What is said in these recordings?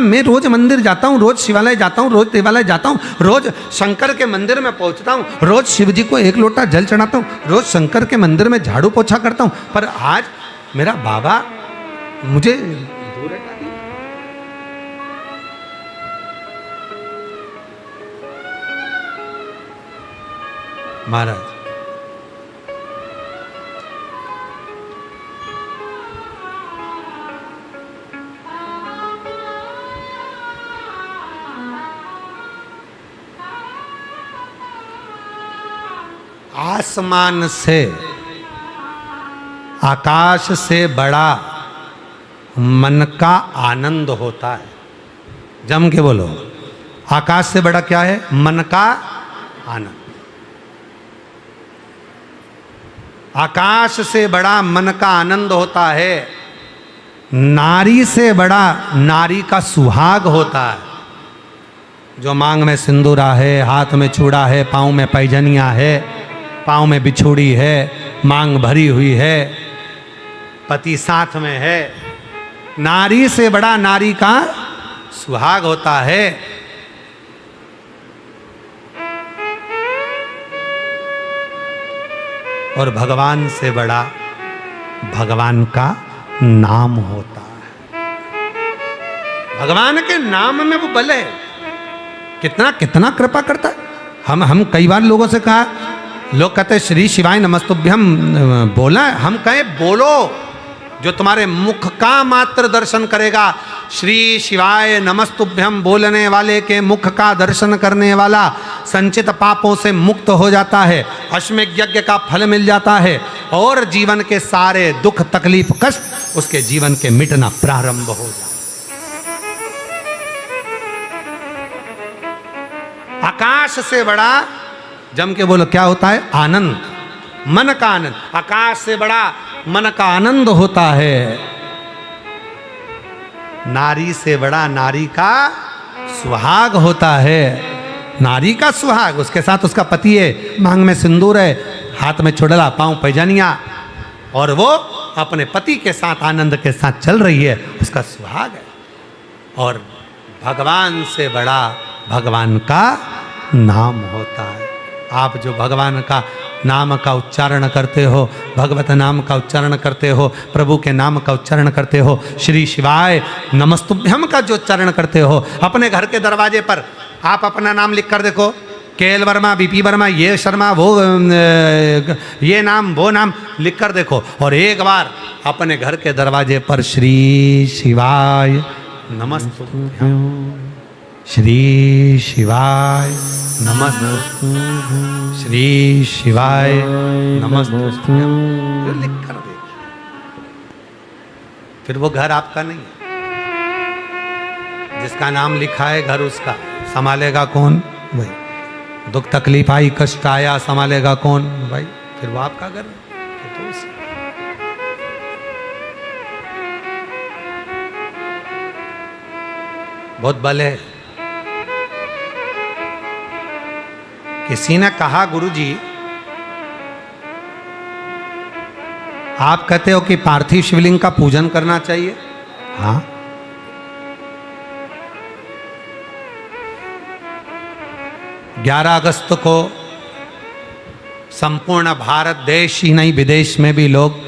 मैं रोज मंदिर जाता हूँ, रोज शिवालय जाता हूँ, रोज देवालय जाता हूँ, रोज शंकर के मंदिर में पहुँचता हूँ, रोज शिव जी को 1 लोटा जल चढ़ाता हूँ, रोज शंकर के मंदिर में झाड़ू पोछा करता हूँ, पर आज मेरा बाबा मुझे दूर हटा दिया। महाराज आसमान से, आकाश से बड़ा मन का आनंद होता है। जम के बोलो, आकाश से बड़ा क्या है? मन का आनंद। आकाश से बड़ा मन का आनंद होता है। नारी से बड़ा नारी का सुहाग होता है। जो मांग में सिंदूरा है, हाथ में चूड़ा है, पाँव में पैजनिया है, पाँव में बिछुड़ी है, मांग भरी हुई है, पति साथ में है, नारी से बड़ा नारी का सुहाग होता है। और भगवान से बड़ा भगवान का नाम होता है। भगवान के नाम में वो बल है। कितना कितना कृपा करता है। हम कई बार लोगों से कहा, लोग कहते श्री शिवाय नमस्तुभ्यम बोला, हम कहे बोलो, जो तुम्हारे मुख का मात्र दर्शन करेगा। श्री शिवाय नमस्तुभ्यम बोलने वाले के मुख का दर्शन करने वाला संचित पापों से मुक्त हो जाता है, अश्वमेध यज्ञ का फल मिल जाता है, और जीवन के सारे दुख तकलीफ कष्ट उसके जीवन के मिटना प्रारंभ हो जाता है। आकाश से बड़ा, जम के बोलो, क्या होता है? आनंद, मन का आनंद। आकाश से बड़ा मन का आनंद होता है। नारी से बड़ा नारी का सुहाग होता है। नारी का सुहाग, उसके साथ उसका पति है, मांग में सिंदूर है, हाथ में चुड़ला, पांव पैजनिया, और वो अपने पति के साथ आनंद के साथ चल रही है, उसका सुहाग है। और भगवान से बड़ा भगवान का नाम होता है। आप जो भगवान का नाम का उच्चारण करते हो, भगवत नाम का उच्चारण करते हो, प्रभु के नाम का उच्चारण करते हो, श्री शिवाय नमस्तुभ्यम का जो उच्चारण करते हो, अपने घर के दरवाजे पर आप अपना नाम लिख कर देखो, केएल वर्मा, बीपी वर्मा, ये शर्मा, वो ये नाम वो नाम लिख कर देखो, और एक बार अपने घर के दरवाजे पर श्री शिवाय नमस्तुभ्यम, श्री शिवाय नमस्तुभ्यम, श्री शिवाय नमस्तुभ्यम लिख कर दे। फिर वो घर आपका नहीं है। जिसका नाम लिखा है घर उसका, संभालेगा कौन? वही। दुख तकलीफ आई, कष्ट आया, संभालेगा कौन? भाई। फिर वो आपका घर है। तो बहुत बल है। किसी ने कहा, गुरुजी आप कहते हो कि पार्थिव शिवलिंग का पूजन करना चाहिए। हाँ, 11 अगस्त को संपूर्ण भारत देश ही नहीं विदेश में भी लोग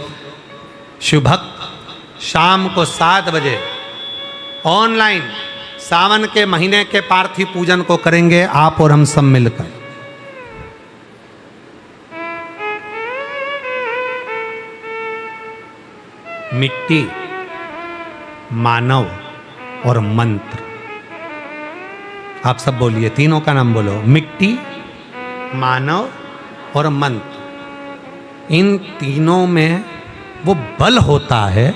शिवभक्त शाम को 7 बजे ऑनलाइन सावन के महीने के पार्थिव पूजन को करेंगे, आप और हम सब मिलकर। मिट्टी, मानव और मंत्र। आप सब बोलिए, तीनों का नाम बोलो। मिट्टी, मानव और मंत्र। इन तीनों में वो बल होता है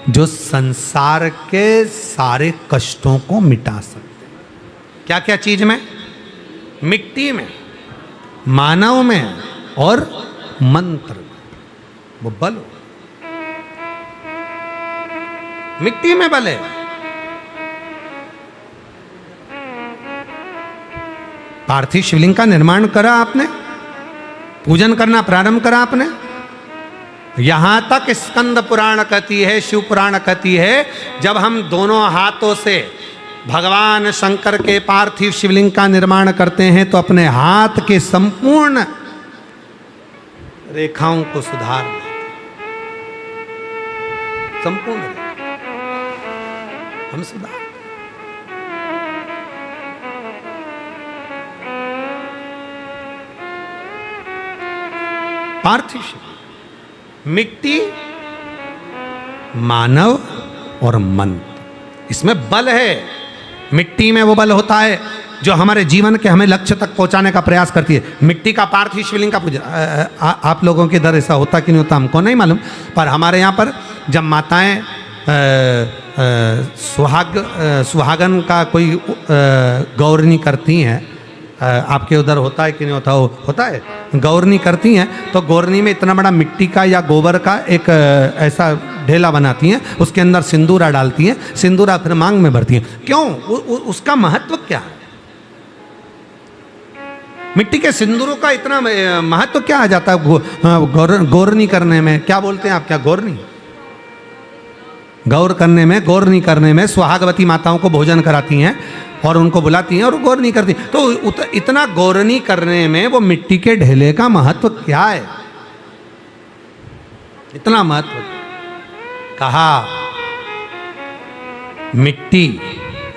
जो संसार के सारे कष्टों को मिटा सकते। क्या क्या चीज में? मिट्टी में, मानव में और मंत्र में वो बल। मिट्टी में बल है। पार्थिव शिवलिंग का निर्माण करा आपने, पूजन करना प्रारंभ करा आपने। यहां तक स्कंद पुराण कहती है, शिव पुराण कहती है, जब हम दोनों हाथों से भगवान शंकर के पार्थिव शिवलिंग का निर्माण करते हैं तो अपने हाथ के संपूर्ण रेखाओं को सुधार देते, संपूर्ण हम सुधार। पार्थिव शिव, मिट्टी, मानव और मन, इसमें बल है। मिट्टी में वो बल होता है जो हमारे जीवन के हमें लक्ष्य तक पहुंचाने का प्रयास करती है। मिट्टी का पार्थिव शिवलिंग का पूजन, आप लोगों के इधर ऐसा होता कि नहीं होता हमको नहीं मालूम, पर हमारे यहाँ पर जब माताएं सुहागन का कोई गौरनी करती हैं, आपके उधर होता है कि नहीं होता? होता है, गौरनी करती हैं तो गौरनी में इतना बड़ा मिट्टी का या गोबर का एक ऐसा ढेला बनाती हैं, उसके अंदर सिंदूरा डालती हैं, सिंदूरा फिर मांग में भरती हैं। क्यों? उसका महत्व क्या है? मिट्टी के सिंदूरों का इतना महत्व क्या आ जाता है गौरनी करने में? क्या बोलते हैं आप, क्या गौरनी? गौर करने में, गौरनी करने में सुहागवती माताओं को भोजन कराती हैं और उनको बुलाती हैं और गौरनी करती हैं। तो इतना गौरनी करने में वो मिट्टी के ढेले का महत्व क्या है? इतना महत्व कहा। मिट्टी,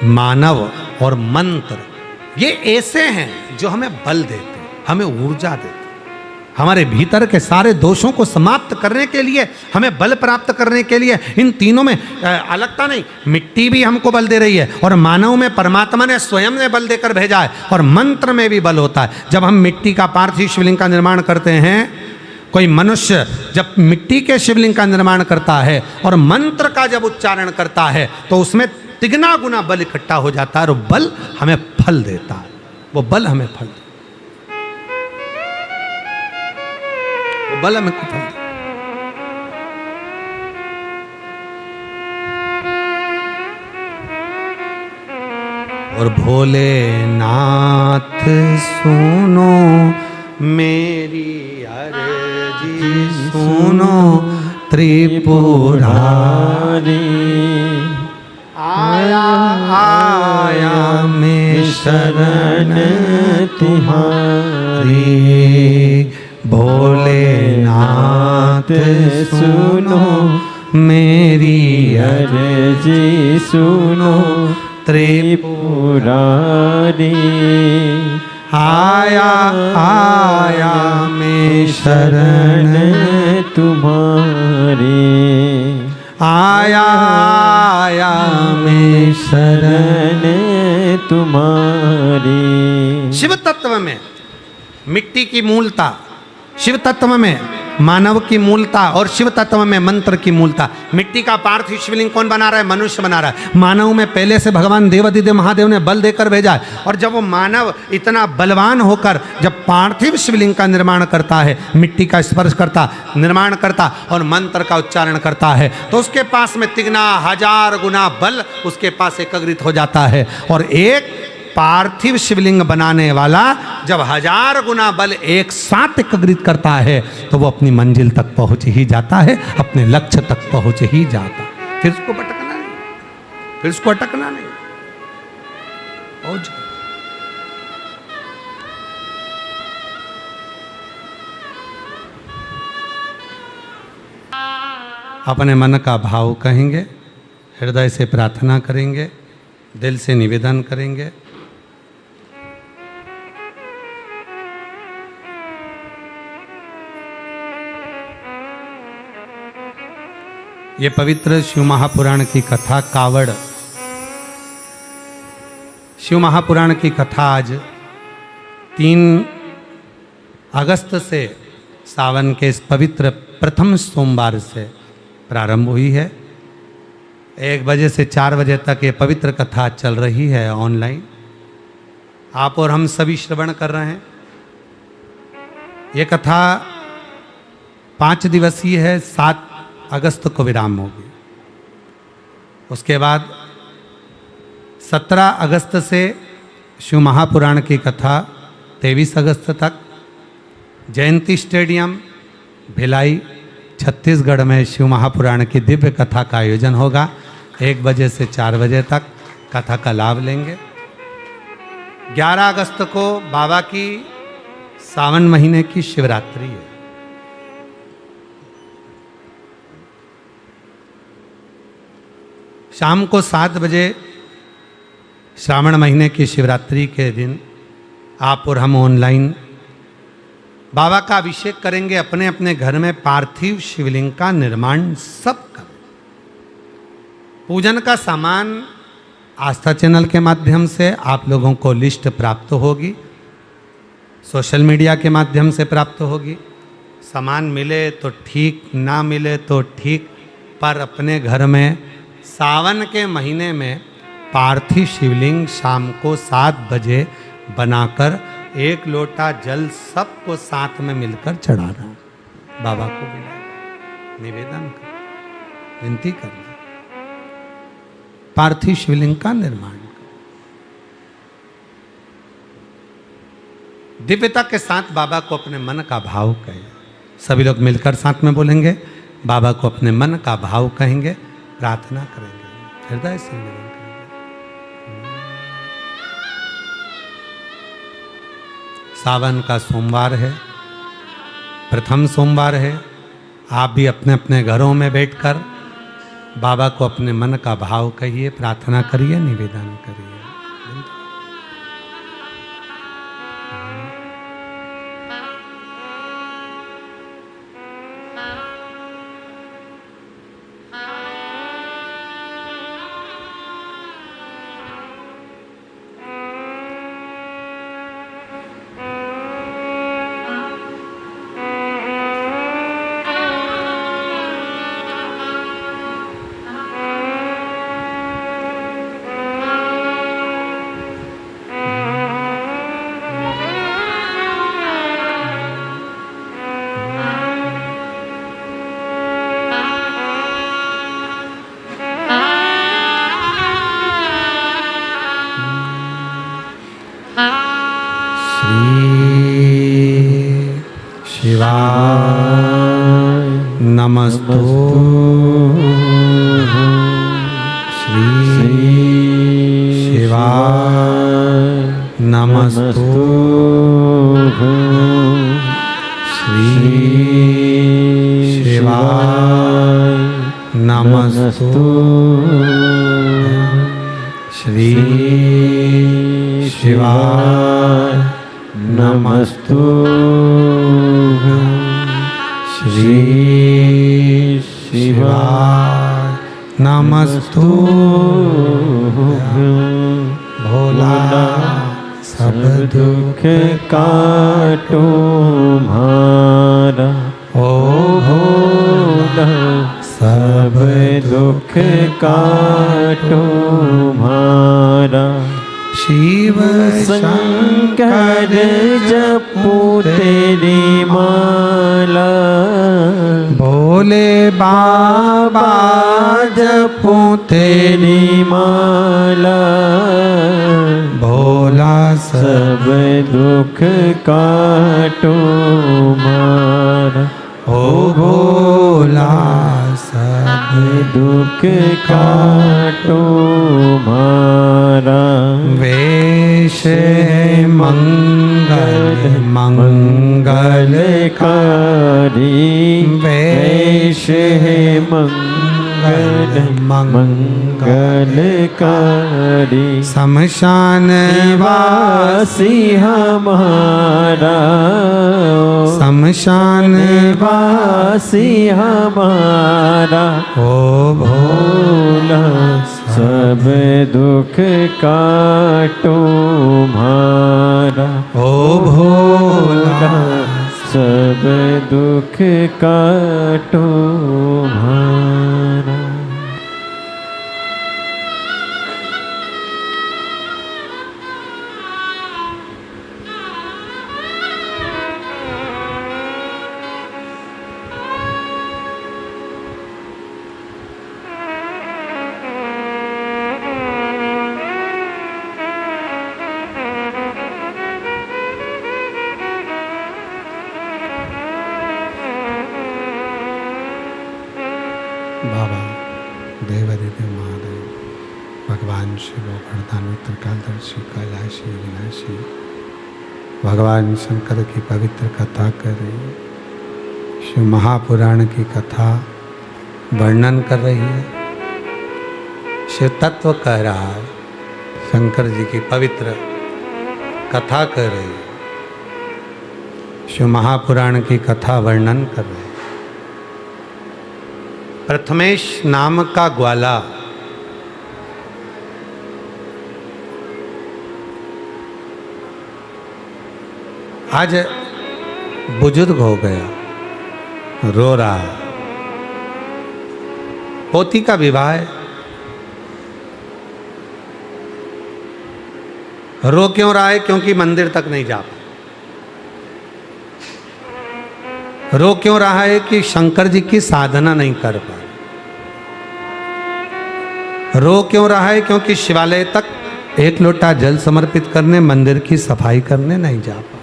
मानव और मंत्र, ये ऐसे हैं जो हमें बल देते, हमें ऊर्जा देते, हमारे भीतर के सारे दोषों को समाप्त करने के लिए, हमें बल प्राप्त करने के लिए। इन तीनों में अलगता नहीं, मिट्टी भी हमको बल दे रही है और मानव में परमात्मा ने स्वयं ने बल देकर भेजा है, और मंत्र में भी बल होता है। जब हम मिट्टी का पार्थिव शिवलिंग का निर्माण करते हैं, कोई मनुष्य जब मिट्टी के शिवलिंग का निर्माण करता है और मंत्र का जब उच्चारण करता है तो उसमें तिगना गुना बल इकट्ठा हो जाता है और बल हमें फल देता है। वो बल हमें फल देता है, वो बल हमें फल देता है। और भोलेनाथ सुनो मेरी अर्जी, सुनो त्रिपुरारी, आया आया मैं शरण तुम्हारी। भोलेनाथ सुनो मेरी अर्जी, सुनो त्रिपुरारी, आया आया मैं शरण तुम्हारी, आया आया मैं शरण तुम्हारी। शिव तत्व में मिट्टी की मूलता, शिव तत्व में मानव की मूलता और शिव तत्व में मंत्र की मूलता। मिट्टी का पार्थिव शिवलिंग कौन बना रहा है? मनुष्य बना रहा है। मानव में पहले से भगवान देवादिदेव महादेव ने बल देकर भेजा है, और जब वो मानव इतना बलवान होकर जब पार्थिव शिवलिंग का निर्माण करता है, मिट्टी का स्पर्श करता, निर्माण करता और मंत्र का उच्चारण करता है, तो उसके पास में तिगना हजार गुना बल उसके पास एकत्रित हो जाता है। और एक पार्थिव शिवलिंग बनाने वाला जब हजार गुना बल एक साथ एकत्रित करता है तो वो अपनी मंजिल तक पहुंच ही जाता है, अपने लक्ष्य तक पहुंच ही जाता। फिर उसको भटकना नहीं, फिर उसको अटकना नहीं, पहुंच। अपने मन का भाव कहेंगे, हृदय से प्रार्थना करेंगे, दिल से निवेदन करेंगे। ये पवित्र शिव महापुराण की कथा कावड़, शिव महापुराण की कथा आज 3 अगस्त से सावन के इस पवित्र प्रथम सोमवार से प्रारंभ हुई है। 1 बजे से 4 बजे तक ये पवित्र कथा चल रही है ऑनलाइन। आप और हम सभी श्रवण कर रहे हैं। ये कथा 5 दिवसीय है, 7 अगस्त को विराम होगी। उसके बाद 17 अगस्त से शिव महापुराण की कथा 23 अगस्त तक जयंती स्टेडियम भिलाई छत्तीसगढ़ में शिव महापुराण की दिव्य कथा का आयोजन होगा 1 बजे से 4 बजे तक। कथा का लाभ लेंगे। 11 अगस्त को बाबा की सावन महीने की शिवरात्रि है। शाम को 7 बजे श्रावण महीने की शिवरात्रि के दिन आप और हम ऑनलाइन बाबा का अभिषेक करेंगे। अपने अपने घर में पार्थिव शिवलिंग का निर्माण सब करें। पूजन का सामान आस्था चैनल के माध्यम से आप लोगों को लिस्ट प्राप्त होगी, सोशल मीडिया के माध्यम से प्राप्त होगी। सामान मिले तो ठीक, ना मिले तो ठीक, पर अपने घर में सावन के महीने में पार्थिव शिवलिंग शाम को 7 बजे बनाकर 1 लोटा जल सबको साथ में मिलकर चढ़ाना। बाबा को बुलाना, निवेदन कर, विनती करना, पार्थिव शिवलिंग का निर्माण कर। दिव्यता के साथ बाबा को अपने मन का भाव कहें। सभी लोग मिलकर साथ में बोलेंगे, बाबा को अपने मन का भाव कहेंगे, प्रार्थना करेंगे, हृदय से निवेदन करेंगे। सावन का सोमवार है, प्रथम सोमवार है। आप भी अपने अपने घरों में बैठकर बाबा को अपने मन का भाव कहिए, प्रार्थना करिए, निवेदन करिए। नमस्तु श्री शिवाय, नमस्तु श्री शिवाय, नमस्तु श्री शिवाय, नमस्तु श्री शिवाय, नमस्तु भोला सब दुख काटो मारा। ओ भोला सब दुख काटो मारा। शिव शंकर जपू तेरी माला, भोले बाबा जपू तेरी माला। भोला सब दुख काटो मारा। ओ भोला सब दुख काटो मारा। वेश है मंगल मंगलकारी, वेश है मंगल मंगलकारी। शमशान वासी हमारा, शमशान वासी हमारा। ओ भोला सब दुख काटो मारा। ओ भोला सब दुख काटो मारा। त्रिकालदर्शी कैलाशी विनाशी भगवान शंकर की पवित्र कथा कर रही है, शिव महापुराण की कथा वर्णन कर रही है, शिव तत्व कह रहा है, शंकर जी की पवित्र कथा कर रही है, शिव महापुराण की कथा वर्णन कर रहे हैं। प्रथमेश नाम का ग्वाला आज बुजुर्ग हो गया, रो रहा है। पोती का विवाह है, रो क्यों रहा है? क्योंकि मंदिर तक नहीं जा पाया। रो क्यों रहा है? कि शंकर जी की साधना नहीं कर पाया। रो क्यों रहा है? क्योंकि शिवालय तक एक लोटा जल समर्पित करने, मंदिर की सफाई करने नहीं जा पाया।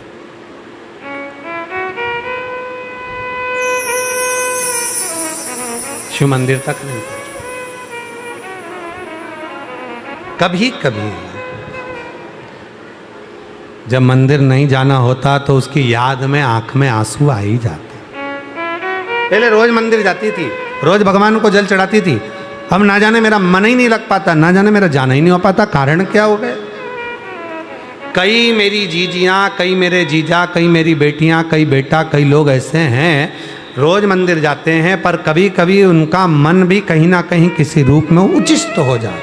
शिव मंदिर तक नहीं पहुंचा। कभी कभी जब मंदिर नहीं जाना होता तो उसकी याद में आंख में आंसू आ ही जाते। पहले रोज मंदिर जाती थी, रोज भगवान को जल चढ़ाती थी। अब ना जाने मेरा मन ही नहीं लग पाता, ना जाने मेरा जाना ही नहीं हो पाता। कारण क्या हो गए? कई मेरी जीजियाँ, कई मेरे जीजा, कई मेरी बेटियाँ, कई बेटा, कई लोग ऐसे हैं रोज मंदिर जाते हैं, पर कभी कभी उनका मन भी कहीं ना कहीं किसी रूप में उचिष्ट हो जाए।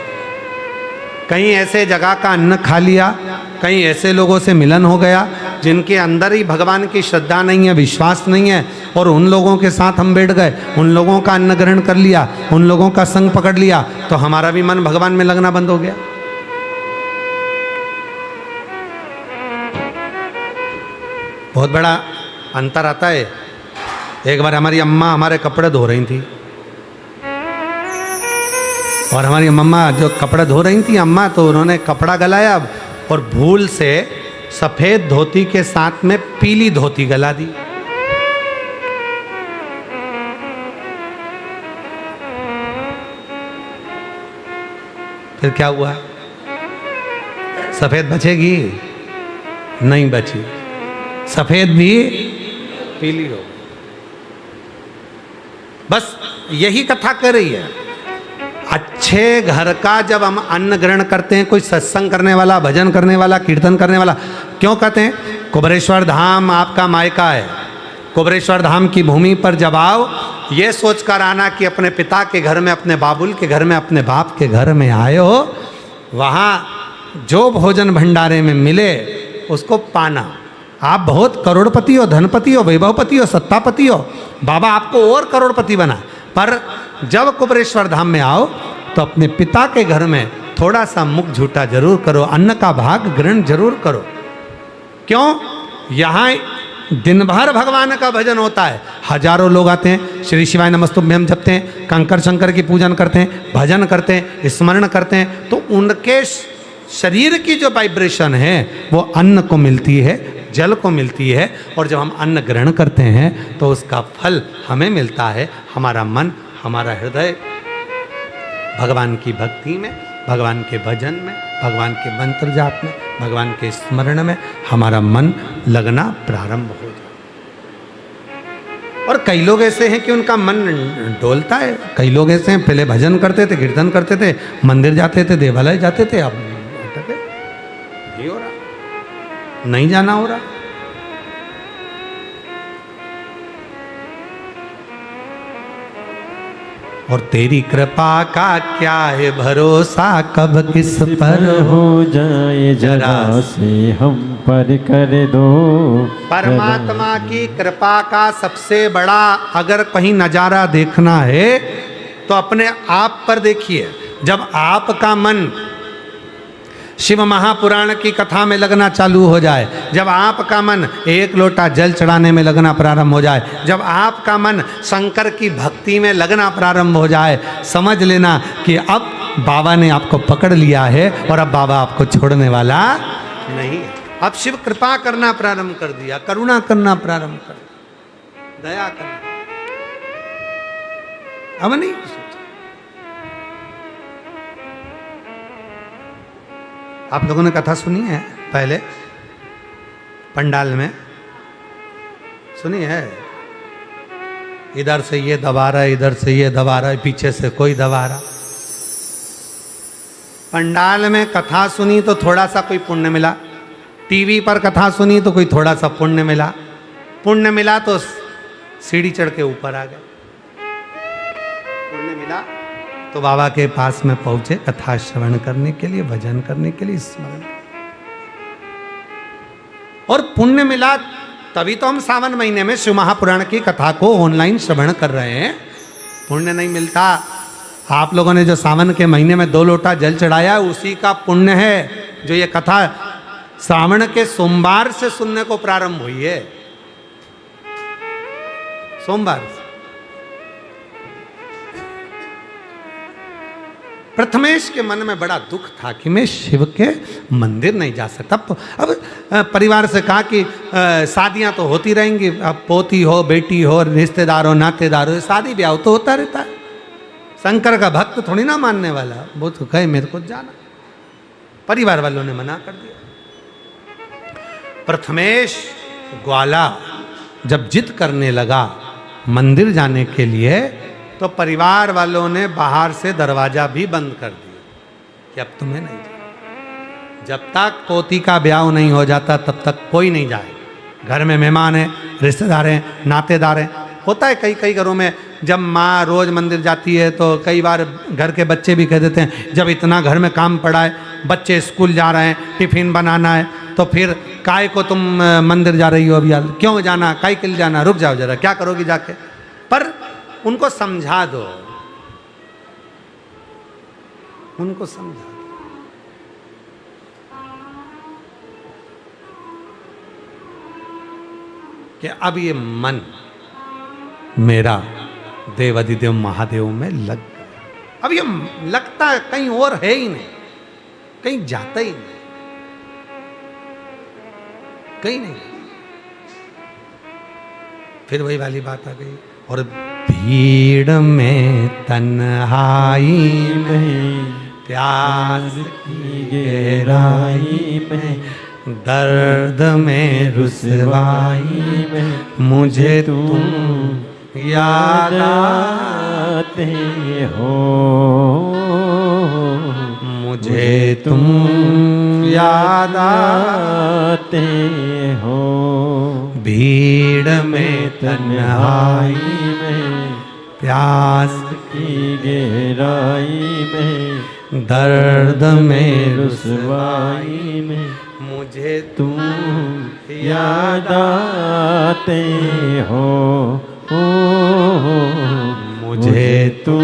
कहीं ऐसे जगह का अन्न खा लिया, कहीं ऐसे लोगों से मिलन हो गया जिनके अंदर ही भगवान की श्रद्धा नहीं है, विश्वास नहीं है, और उन लोगों के साथ हम बैठ गए, उन लोगों का अन्न ग्रहण कर लिया, उन लोगों का संग पकड़ लिया, तो हमारा भी मन भगवान में लगना बंद हो गया। बहुत बड़ा अंतर आता है। एक बार हमारी अम्मा हमारे कपड़े धो रही थी, और हमारी मम्मा जो कपड़े धो रही थी अम्मा, तो उन्होंने कपड़ा गलाया और भूल से सफेद धोती के साथ में पीली धोती गला दी। फिर क्या हुआ? सफेद बचेगी? नहीं बची, सफेद भी पीली हो। बस यही कथा कर रही है। अच्छे घर का जब हम अन्न ग्रहण करते हैं, कोई सत्संग करने वाला, भजन करने वाला, कीर्तन करने वाला, क्यों कहते हैं कुबरेश्वर धाम आपका मायका है। कुबरेश्वर धाम की भूमि पर जब आओ, ये सोच कर आना कि अपने पिता के घर में, अपने बाबुल के घर में, अपने बाप के घर में आए हो, वहाँ जो भोजन भंडारे में मिले उसको पाना। आप बहुत करोड़पति हो, धनपति हो, वैभवपति हो, सत्तापति हो, बाबा आपको और करोड़पति बना, पर जब कुबरेश्वर धाम में आओ तो अपने पिता के घर में थोड़ा सा मुख झूठा जरूर करो, अन्न का भाग ग्रहण जरूर करो। क्यों? यहाँ दिन भर भगवान का भजन होता है, हजारों लोग आते हैं, श्री शिवाय नमस्तुभ्यम जपते हैं, कंकर शंकर की पूजन करते हैं, भजन करते हैं, स्मरण करते हैं, तो उनके शरीर की जो वाइब्रेशन है वो अन्न को मिलती है, जल को मिलती है, और जब हम अन्न ग्रहण करते हैं तो उसका फल हमें मिलता है। हमारा मन, हमारा हृदय भगवान की भक्ति में, भगवान के भजन में, भगवान के मंत्र जाप में, भगवान के स्मरण में हमारा मन लगना प्रारंभ हो जाए। और कई लोग ऐसे हैं कि उनका मन डोलता है। कई लोग ऐसे हैं, पहले भजन करते थे, कीर्तन करते थे, मंदिर जाते थे, देवालय जाते थे, अब नहीं हो रहा, नहीं जाना हो रहा। और तेरी कृपा का क्या है भरोसा, कब किस पर हो जाए जरा से हम पर कर दो। परमात्मा की कृपा का सबसे बड़ा अगर कहीं नजारा देखना है तो अपने आप पर देखिए। जब आपका मन शिव महापुराण की कथा में लगना चालू हो जाए, जब आपका मन एक लोटा जल चढ़ाने में लगना प्रारंभ हो जाए, जब आपका मन शंकर की भक्ति में लगना प्रारंभ हो जाए, समझ लेना कि अब बाबा ने आपको पकड़ लिया है और अब बाबा आपको छोड़ने वाला नहीं है। अब शिव कृपा करना प्रारंभ कर दिया, करुणा करना प्रारंभ कर दिया, दया करना अब नहीं। आप लोगों ने कथा सुनी है पहले पंडाल में? सुनी है? इधर से ये दबा रहा है, इधर से ये दबा रहा है, पीछे से कोई दबा रहा। पंडाल में कथा सुनी तो थोड़ा सा कोई पुण्य मिला, टीवी पर कथा सुनी तो कोई थोड़ा सा पुण्य मिला, पुण्य मिला तो सीढ़ी चढ़ के ऊपर आ गए, पुण्य मिला तो बाबा के पास में पहुंचे कथा श्रवण करने के लिए, भजन करने के लिए, स्मरण। और पुण्य मिला तभी तो हम सावन महीने में शिव महापुराण की कथा को ऑनलाइन श्रवण कर रहे हैं। पुण्य नहीं मिलता। आप लोगों ने जो सावन के महीने में 2 लोटा जल चढ़ाया उसी का पुण्य है जो ये कथा श्रावण के सोमवार से सुनने को प्रारंभ हुई है। सोमवार से। प्रथमेश के मन में बड़ा दुख था कि मैं शिव के मंदिर नहीं जा सकता। अब परिवार से कहा कि शादियां तो होती रहेंगी, अब पोती हो, बेटी हो, रिश्तेदार हो, नातेदार हो, शादी ब्याह तो होता रहता है। शंकर का भक्त थोड़ी ना मानने वाला, वो तो कहे मेरे को जाना। परिवार वालों ने मना कर दिया। प्रथमेश ग्वाला जब जिद करने लगा मंदिर जाने के लिए तो परिवार वालों ने बाहर से दरवाजा भी बंद कर दिया कि अब तुम्हें नहीं जाना। जब तक पोती का ब्याह नहीं हो जाता तब तक कोई नहीं जाए। घर में मेहमान हैं, रिश्तेदार हैं, नातेदार हैं। होता है कई कई घरों में, जब माँ रोज मंदिर जाती है तो कई बार घर के बच्चे भी कह देते हैं जब इतना घर में काम पड़ा है, बच्चे स्कूल जा रहे हैं, टिफिन बनाना है, तो फिर काय को तुम मंदिर जा रही हो? अभी क्यों जाना, काय के लिए जाना, रुक जाओ जरा, क्या करोगी जाके। पर उनको समझा दो, उनको समझा दो। कि अब ये मन मेरा देवाधिदेव महादेव में लग गया। अब ये लगता है कहीं और है ही नहीं, कहीं जाता ही नहीं, कहीं नहीं। फिर वही वाली बात आ गई। और भीड़ में तन्हाई में, प्यास की गहराई में, दर्द में रुसवाई में, मुझे तुम याद आते हो, मुझे तुम याद आते हो। भीड़ में तन्हाई में, प्यास की गहराई में, दर्द में रुसवाई में, मुझे तुम याद आते हो, मुझे तुम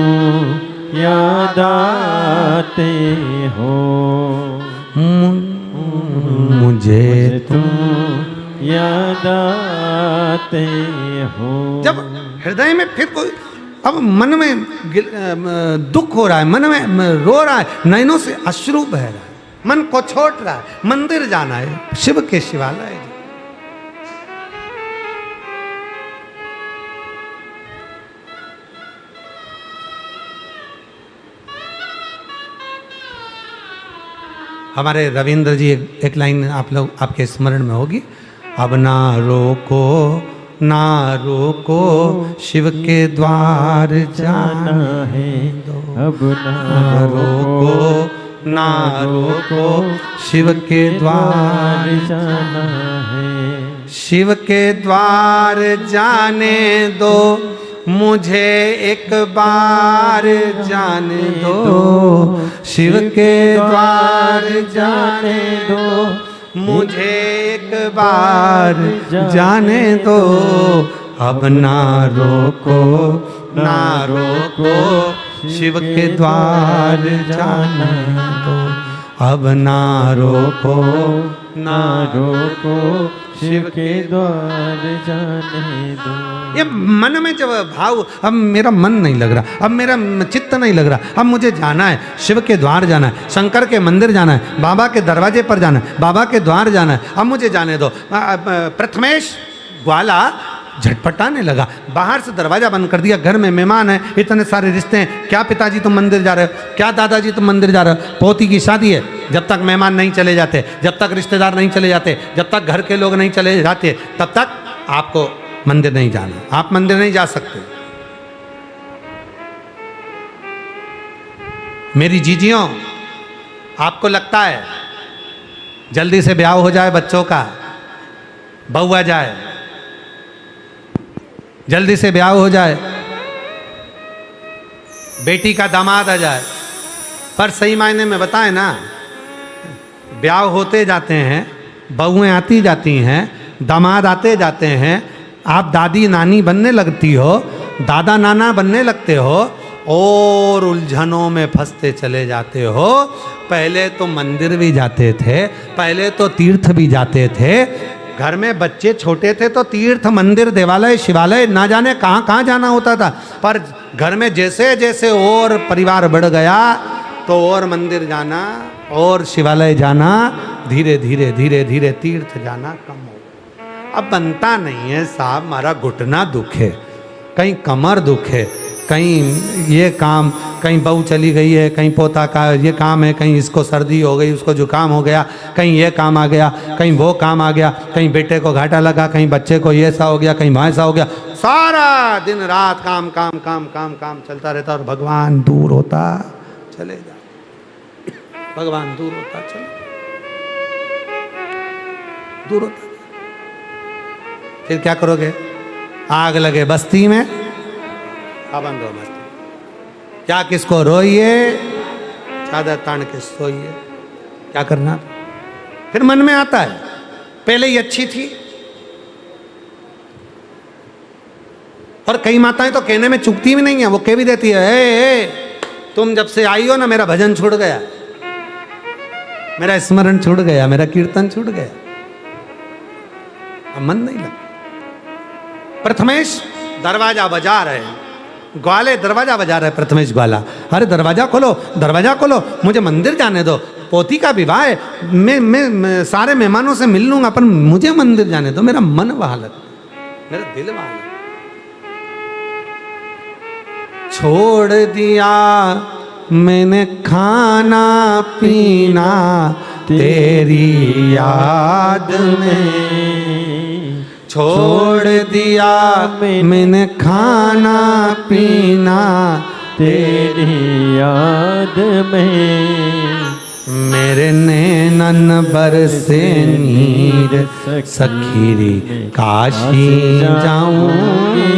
याद आते हो, मुझे तुम याद आते हो। जब हृदय में फिर कोई, अब मन में दुख हो रहा है, मन में रो रहा है, नैनों से अश्रु बह रहा है, मन को छोड़ रहा है, मंदिर जाना है, शिव के शिवालय। हमारे रविंद्र जी एक लाइन आप लोग आपके स्मरण में होगी, अब ना रोको ना रोको शिव के द्वार जाना है, अब ना रोको ना रोको शिव के द्वार जाना है, शिव के द्वार जाने दो मुझे एक बार जाने दो, शिव के द्वार जाने दो मुझे एक बार जाने दो, अब ना रोको ना रोको शिव के द्वार जाने दो, अब ना रोको ना रोको शिव के द्वार जाने दो। ये मन में जब भाव, अब मेरा मन नहीं लग रहा, अब मेरा चित्त नहीं लग रहा, अब मुझे जाना है, शिव के द्वार जाना है, शंकर के मंदिर जाना है, बाबा के दरवाजे पर जाना है, बाबा के द्वार जाना है, अब मुझे जाने दो। प्रथमेश ग्वाला झटपटाने लगा। बाहर से दरवाजा बंद कर दिया, घर में मेहमान है, इतने सारे रिश्ते हैं, क्या पिताजी तुम मंदिर जा रहे हो, क्या दादाजी तुम मंदिर जा रहे हो, पोती की शादी है, जब तक मेहमान नहीं चले जाते, जब तक रिश्तेदार नहीं चले जाते, जब तक घर के लोग नहीं चले जाते, तब तक आपको मंदिर नहीं जाना, आप मंदिर नहीं जा सकते। मेरी जीजियों, आपको लगता है जल्दी से ब्याह हो जाए, बच्चों का बहू आ जाए, जल्दी से ब्याह हो जाए, बेटी का दामाद आ जाए, पर सही मायने में बताएं ना, ब्याह होते जाते हैं, बहुएं आती जाती हैं, दामाद आते जाते हैं, आप दादी नानी बनने लगती हो, दादा नाना बनने लगते हो और उलझनों में फंसते चले जाते हो। पहले तो मंदिर भी जाते थे, पहले तो तीर्थ भी जाते थे, घर में बच्चे छोटे थे तो तीर्थ मंदिर देवालय शिवालय ना जाने कहाँ कहाँ जाना होता था, पर घर में जैसे जैसे और परिवार बढ़ गया तो और मंदिर जाना और शिवालय जाना, धीरे धीरे धीरे धीरे तीर्थ जाना कम हो गया। अब बनता नहीं है साहब, हमारा घुटना दुख है, कहीं कमर दुख है, कहीं ये काम, कहीं बहू चली गई है, कहीं पोता का ये काम है, कहीं इसको सर्दी हो गई, उसको जुकाम हो गया, कहीं ये काम आ गया, कहीं वो काम आ गया, कहीं बेटे को घाटा लगा, कहीं बच्चे को ये सा हो गया, कहीं वैसा हो गया, सारा दिन रात काम काम काम काम काम चलता रहता और भगवान दूर होता चले जा, भगवान दूर होता चले, दूर होता। फिर क्या करोगे? आग लगे बस्ती में, पाबंद हो मस्ती, क्या किसको रोइए, चादर तान के सोइए, क्या करना? फिर मन में आता है पहले ही अच्छी थी, और कई माताएं तो कहने में चुकती भी नहीं है, वो कह भी देती है, ए, तुम जब से आई हो ना मेरा भजन छूट गया, मेरा स्मरण छूट गया, मेरा कीर्तन छूट गया, अब मन नहीं लगता। प्रथमेश दरवाजा बजा रहे हैं, ग्वाले दरवाजा बजा रहे, प्रथमेश ग्वाला, अरे दरवाजा खोलो, दरवाजा खोलो, मुझे मंदिर जाने दो, पोती का विवाह है, मैं सारे मेहमानों से मिल लूंगा, पर मुझे मंदिर जाने दो, मेरा मन वहां लगा, मेरा दिल वहां लगा। छोड़ दिया मैंने खाना पीना तेरी याद में, छोड़ दिया मैंने खाना पीना तेरी याद में, मेरे नैनन बरसे नीर सखीरी काशी जाऊंगी,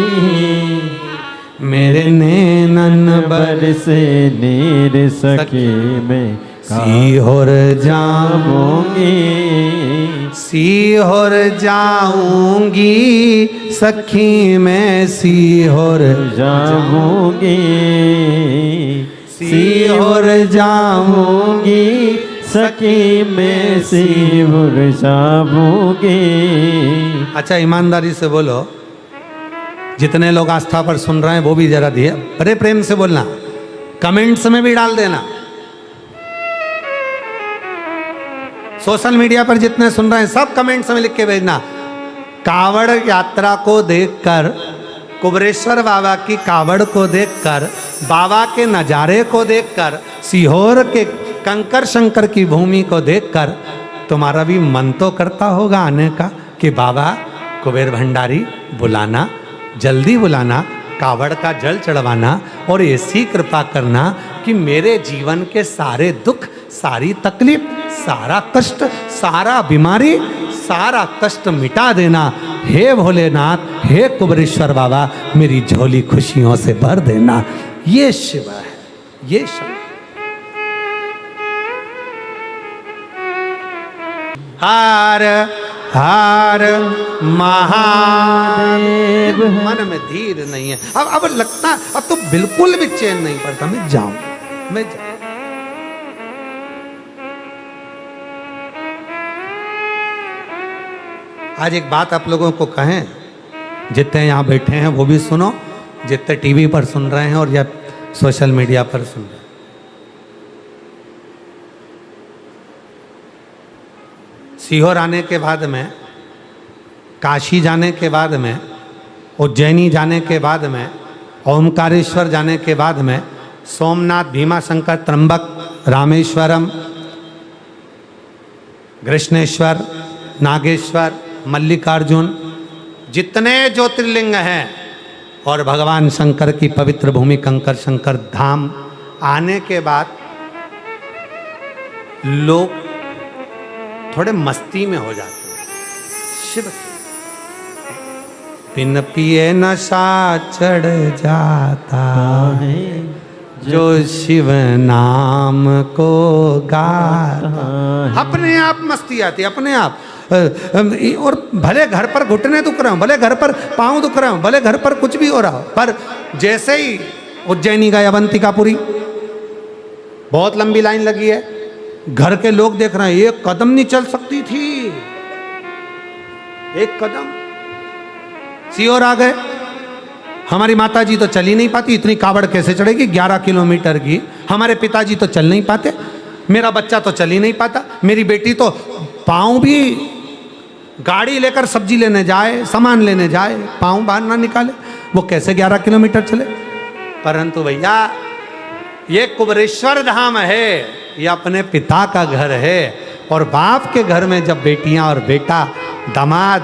मेरे नैनन बरसे नीर सखी में सीहोर जाऊंगी, सीहोर जाऊंगी सखी मैं सीहोर जाऊंगी, सीहोर जाऊंगी सखी में सीहोर जाऊंगी। अच्छा ईमानदारी से बोलो, जितने लोग आस्था पर सुन रहे हैं वो भी जरा दिए, बड़े प्रेम से बोलना, कमेंट्स में भी डाल देना, सोशल मीडिया पर जितने सुन रहे हैं सब कमेंट्स में लिख के भेजना। कावड़ यात्रा को देखकर, कुबरेश्वर बाबा की कावड़ को देखकर, बाबा के नज़ारे को देखकर, सीहोर के कंकर शंकर की भूमि को देखकर तुम्हारा भी मन तो करता होगा आने का कि बाबा कुबेर भंडारी बुलाना, जल्दी बुलाना, कावड़ का जल चढ़वाना और ऐसी कृपा करना कि मेरे जीवन के सारे दुख, सारी तकलीफ, सारा कष्ट, सारा बीमारी, सारा कष्ट मिटा देना। हे भोलेनाथ, हे कुबरेश्वर बाबा, मेरी झोली खुशियों से भर देना। ये शिव है, ये शिव। हर हर महादेव। मन में धीर नहीं है, अब लगता, अब तो बिल्कुल भी चैन नहीं पड़ता, मैं जाऊं, मैं जाऊं। आज एक बात आप लोगों को कहें, जितने यहाँ बैठे हैं वो भी सुनो, जितने टीवी पर सुन रहे हैं और या सोशल मीडिया पर सुन रहे हैं। सीहोर आने के बाद में, काशी जाने के बाद में उज्जैनी जाने के बाद में, ओमकारेश्वर जाने के बाद में, सोमनाथ, भीमाशंकर, त्र्यंबक, रामेश्वरम, कृष्णेश्वर, नागेश्वर, मल्लिकार्जुन, जितने ज्योतिर्लिंग हैं और भगवान शंकर की पवित्र भूमि कंकर शंकर धाम आने के बाद लोग थोड़े मस्ती में हो जाते हैं। शिव बिन पिए नशा चढ़ जाता है जो शिव नाम को गाता, अपने आप मस्ती आती है, अपने आप। और भले घर पर घुटने दुख रहे हो, भले घर पर पांव दुख रहे हो, भले घर पर कुछ भी हो रहा हो, पर जैसे ही उज्जैनी गए, अवंतिकापुरी, बहुत लंबी लाइन लगी है, घर के लोग देख रहे हैं, एक कदम नहीं चल सकती थी, एक कदम। सीहोर आ गए, हमारी माता जी तो चल ही नहीं पाती, इतनी कावड़ कैसे चढ़ेगी 11 किलोमीटर की। हमारे पिताजी तो चल नहीं पाते, मेरा बच्चा तो चल ही नहीं पाता, मेरी बेटी तो पाँव भी गाड़ी लेकर सब्जी लेने जाए, सामान लेने जाए, पाँव बाहर ना निकाले, वो कैसे 11 किलोमीटर चले। परंतु भैया ये कुबरेश्वर धाम है, ये अपने पिता का घर है, और बाप के घर में जब बेटियां और बेटा, दामाद,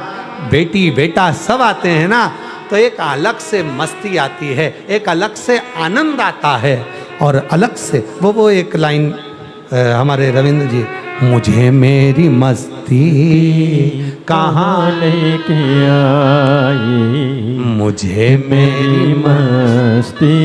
बेटी, बेटा सब आते हैं ना, तो एक अलग से मस्ती आती है, एक अलग से आनंद आता है, और अलग से वो एक लाइन हमारे रविंद्र जी, मुझे मेरी मस्ती कहाँ लेके आई, मुझे मेरी मस्ती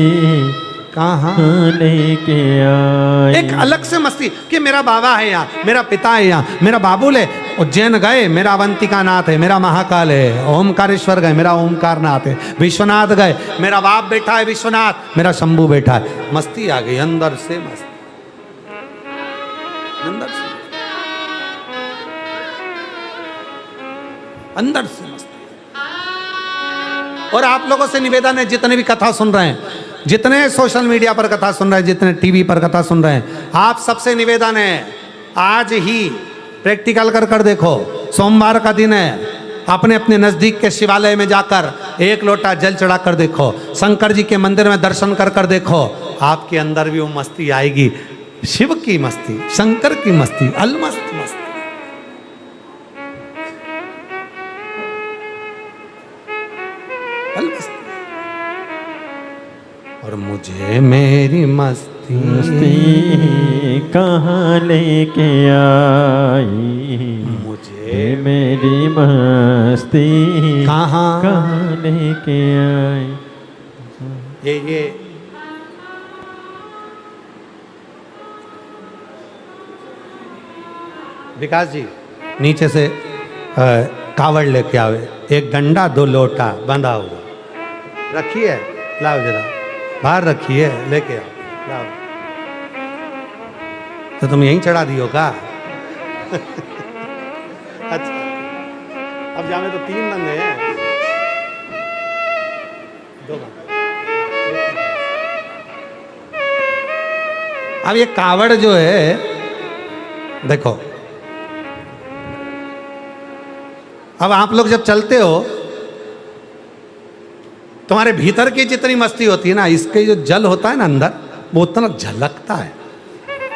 कहाँ लेके आई। एक अलग से मस्ती कि मेरा बाबा है यहाँ, मेरा पिता है यहाँ, मेरा बाबुल है, उज्जैन गए, मेरा अवंतिका नाथ है, मेरा महाकाल है, ओमकारेश्वर गए, मेरा ओमकार नाथ है, विश्वनाथ गए, मेरा बाप बैठा है विश्वनाथ, मेरा शंभू बैठा है। मस्ती आ गई, अंदर से मस्ती, अंदर से, अंदर से मस्ती। और आप लोगों से निवेदन है, जितने भी कथा सुन रहे हैं, जितने सोशल मीडिया पर कथा सुन रहे हैं, जितने टीवी पर कथा सुन रहे हैं, आप सबसे निवेदन है, आज ही प्रैक्टिकल कर देखो। सोमवार का दिन है, अपने अपने नजदीक के शिवालय में जाकर एक लोटा जल चढ़ा कर देखो, शंकर जी के मंदिर में दर्शन कर देखो, आपके अंदर भी वो मस्ती आएगी, शिव की मस्ती, शंकर की मस्ती, अलमस्त मस्ती। अलमस्त। और मुझे मेरी मस्ती कहाँ लेके आई, मुझे मेरी मस्ती कहाँ लेके आई। ये विकास जी नीचे से कावड़ लेके आवे, एक डंडा 2 लोटा बंधा हुआ रखिए, लाओ जरा बाहर रखिए, लेके आओ, लाओ। तो तुम यहीं चढ़ा दियो का? अच्छा, अब जामे तो 3 बंदे हैं, 2 बंदे। अब ये कावड़ जो है, देखो, अब आप लोग जब चलते हो, तुम्हारे भीतर की जितनी मस्ती होती है ना, इसके जो जल होता है ना अंदर, वो उतना झलकता है।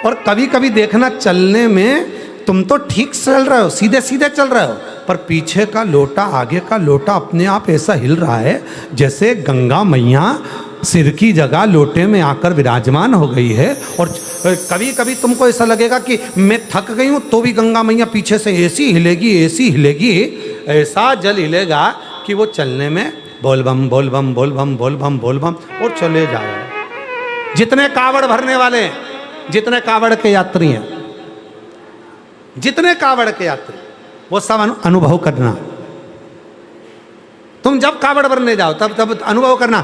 और कभी कभी देखना, चलने में तुम तो ठीक चल रहे हो, सीधे सीधे चल रहे हो, पर पीछे का लोटा, आगे का लोटा अपने आप ऐसा हिल रहा है जैसे गंगा मैया सिर की जगह लोटे में आकर विराजमान हो गई है। और कभी कभी तुमको ऐसा लगेगा कि मैं थक गई हूँ, तो भी गंगा मैया पीछे से ऐसी हिलेगी, ऐसी हिलेगी, ऐसा जल हिलेगा कि वो चलने में बोल बम बोल बम बोल बम बोल बम बोल बम और चले जाए। जितने कावड़ भरने वाले हैं, जितने कावड़ के यात्री हैं, जितने कावड़ के यात्री, वो सब अनुभव करना। तुम जब कावड़ भरने जाओ तब अनुभव करना,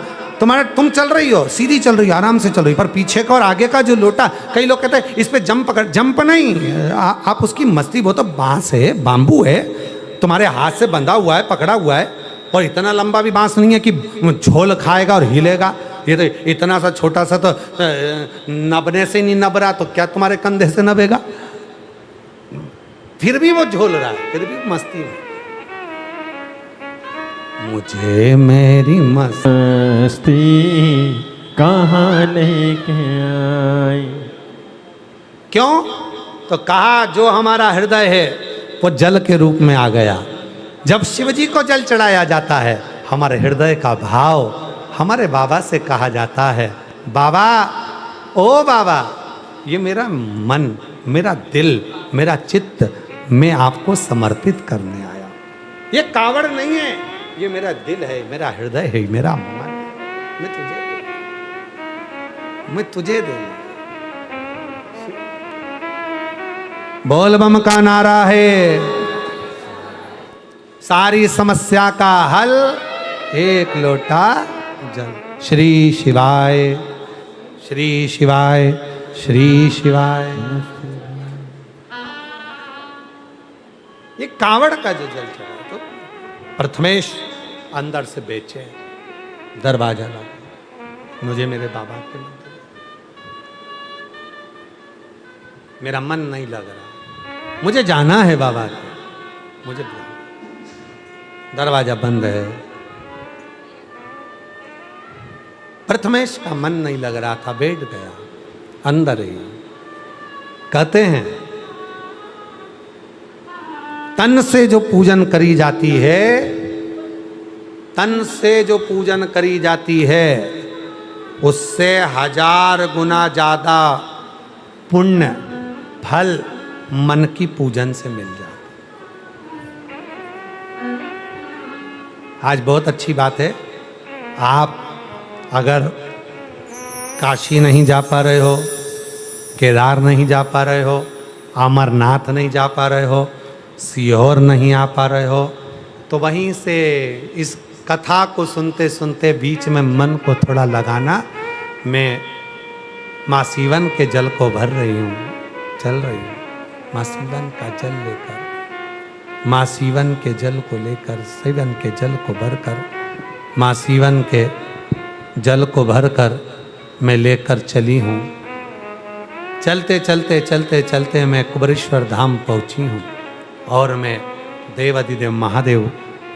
तुम चल रही हो, सीधी चल रही हो, आराम से चल रही हो, पर पीछे का और आगे का जो लोटा, कई लोग कहते हैं इस पे जंप नहीं, आप उसकी मस्ती, वो तो बांस है, बांबू है, तुम्हारे हाथ से बंधा हुआ है, पकड़ा हुआ है, और इतना लंबा भी बांस नहीं है कि झोल खाएगा और हिलेगा। ये तो इतना सा छोटा सा, तो नबने से नहीं नब रहा, तो क्या तुम्हारे कंधे से नबेगा? फिर भी वो झोल रहा है, फिर भी मस्ती में। मुझे मेरी मस्त मस्ती कहाँ लेके आई। क्यों? तो कहा जो हमारा हृदय है वो जल के रूप में आ गया। जब शिव जी को जल चढ़ाया जाता है, हमारे हृदय का भाव हमारे बाबा से कहा जाता है, बाबा, ओ बाबा, ये मेरा मन, मेरा दिल, मेरा चित्त मैं आपको समर्पित करने आया। ये कावड़ नहीं है, ये मेरा दिल है, मेरा हृदय है, मेरा मन है। मैं तुझे दे। बोल बम का नारा है, सारी समस्या का हल एक लोटा जल। श्री शिवाय, श्री शिवाय, श्री शिवाय। ये कांवड़ का जो जल चढ़ा तो प्रथमेश अंदर से बेचे, दरवाजा लगा, मुझे मेरे बाबा के मंदिर, मेरा मन नहीं लग रहा, मुझे जाना है बाबा के, मुझे दरवाजा बंद है। प्रथमेश का मन नहीं लग रहा था, बैठ गया अंदर ही। कहते हैं तन से जो पूजन करी जाती है, तन से जो पूजन करी जाती है, उससे 1000 गुना ज्यादा पुण्य फल मन की पूजन से मिल जाता। आज बहुत अच्छी बात है, आप अगर काशी नहीं जा पा रहे हो, केदार नहीं जा पा रहे हो, अमरनाथ नहीं जा पा रहे हो, सीहोर नहीं आ पा रहे हो, तो वहीं से इस कथा को सुनते सुनते बीच में मन को थोड़ा लगाना। मैं माँ सीवन के जल को भर रही हूँ, चल रही हूँ माँ सीवन का जल लेकर, माँ सीवन के जल को लेकर, सीवन के जल को भरकर, माँ सीवन के जल को भरकर मैं लेकर चली हूँ। चलते चलते चलते चलते मैं कुबरेश्वर धाम पहुँची हूँ और मैं देवाधिदेव महादेव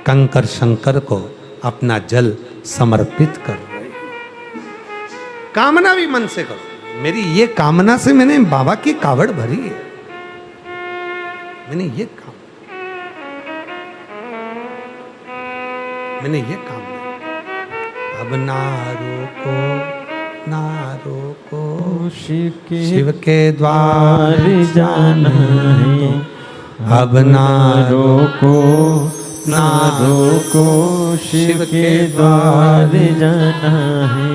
कंकर शंकर को अपना जल समर्पित कर रही हूँ। कामना भी मन से करो। मेरी ये कामना से मैंने बाबा की कावड़ भरी है। मैंने ये कामना, अब ना रोको, ना रोको, शिव के द्वार जाना है। अब ना रोको, ना रोको, शिव के द्वार जाना है।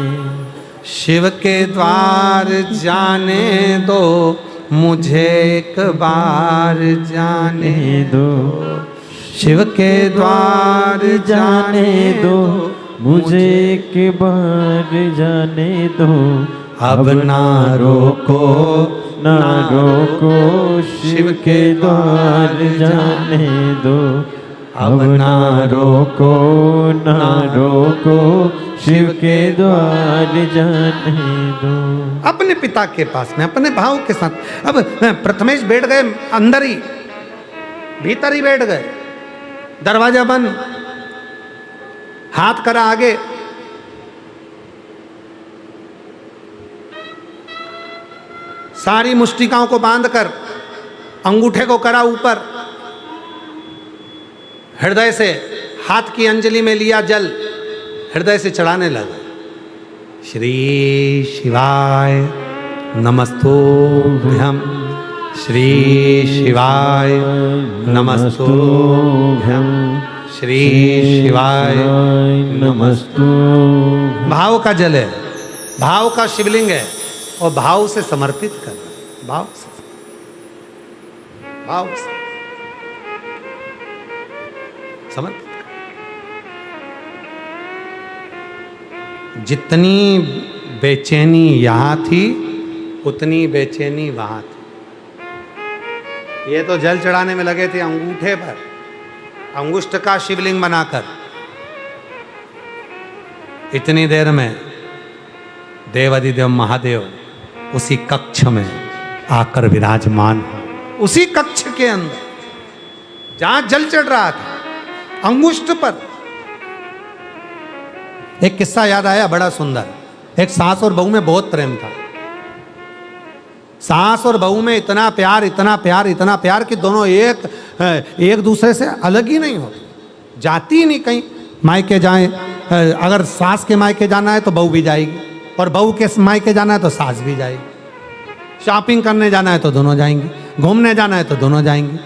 शिव के द्वार जाने दो, मुझे एक बार जाने दो। शिव के द्वार जाने दो, मुझे एक बार जाने दो। अब ना रोको, ना रोको, शिव के द्वार जाने दो। अब ना रोको, ना रोको, शिव के द्वार जाने दो। अपने पिता के पास में, अपने भाव के साथ। अब प्रथमेश बैठ गए अंदर ही, भीतर ही बैठ गए, दरवाजा बंद, हाथ करा आगे, सारी मुष्टिकाओं को बांधकर अंगूठे को करा ऊपर, हृदय से हाथ की अंजलि में लिया जल, हृदय से चढ़ाने लगा। श्री शिवाय नमस्तुभ्यं, श्री शिवाय नमस्तुभ्यं, श्री शिवाय नमस्तुभ्यं। भाव का जल है, भाव का शिवलिंग है और भाव से समर्पित करना, भाव से, भाव से समर्पित कर। जितनी बेचैनी यहाँ थी उतनी बेचैनी वहाँ थी। ये तो जल चढ़ाने में लगे थे अंगूठे पर, अंगुष्ठ का शिवलिंग बनाकर। इतनी देर में देवाधिदेव महादेव उसी कक्ष में आकर विराजमान हो। उसी कक्ष के अंदर जहां जल चढ़ रहा था, अंगुष्ठ पर एक किस्सा याद आया बड़ा सुंदर। एक सास और बहू में बहुत प्रेम था। सास और बहू में इतना प्यार, इतना प्यार, इतना प्यार कि दोनों एक दूसरे से अलग ही नहीं होते, जाती ही नहीं कहीं। मायके जाएं, अगर सास के मायके जाना है तो बहू भी जाएगी, और बहू के मायके जाना है तो सास भी जाएगी। शॉपिंग करने जाना है तो दोनों जाएंगे, घूमने जाना है तो दोनों जाएंगे,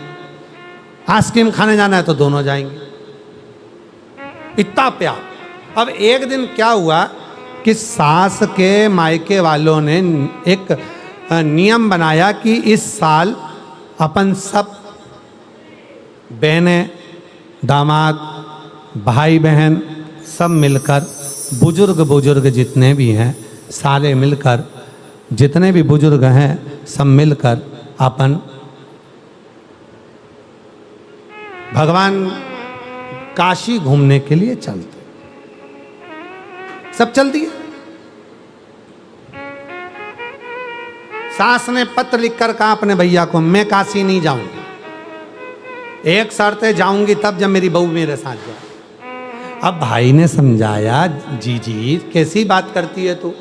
आइसक्रीम खाने जाना है तो दोनों जाएंगे। इतना प्यार। अब एक दिन क्या हुआ कि सास के मायके वालों ने एक नियम बनाया कि इस साल अपन सब बहनें, दामाद, भाई बहन सब मिलकर, बुजुर्ग जितने भी हैं सारे मिलकर, जितने भी बुजुर्ग हैं सब मिलकर अपन भगवान काशी घूमने के लिए चलते। सब चल दिए। सास ने पत्र लिखकर कहा अपने भैया को, मैं काशी नहीं जाऊंगी, एक शर्त है, जाऊंगी तब जब मेरी बहू मेरे साथ जाए। अब भाई ने समझाया, जी कैसी बात करती है तू,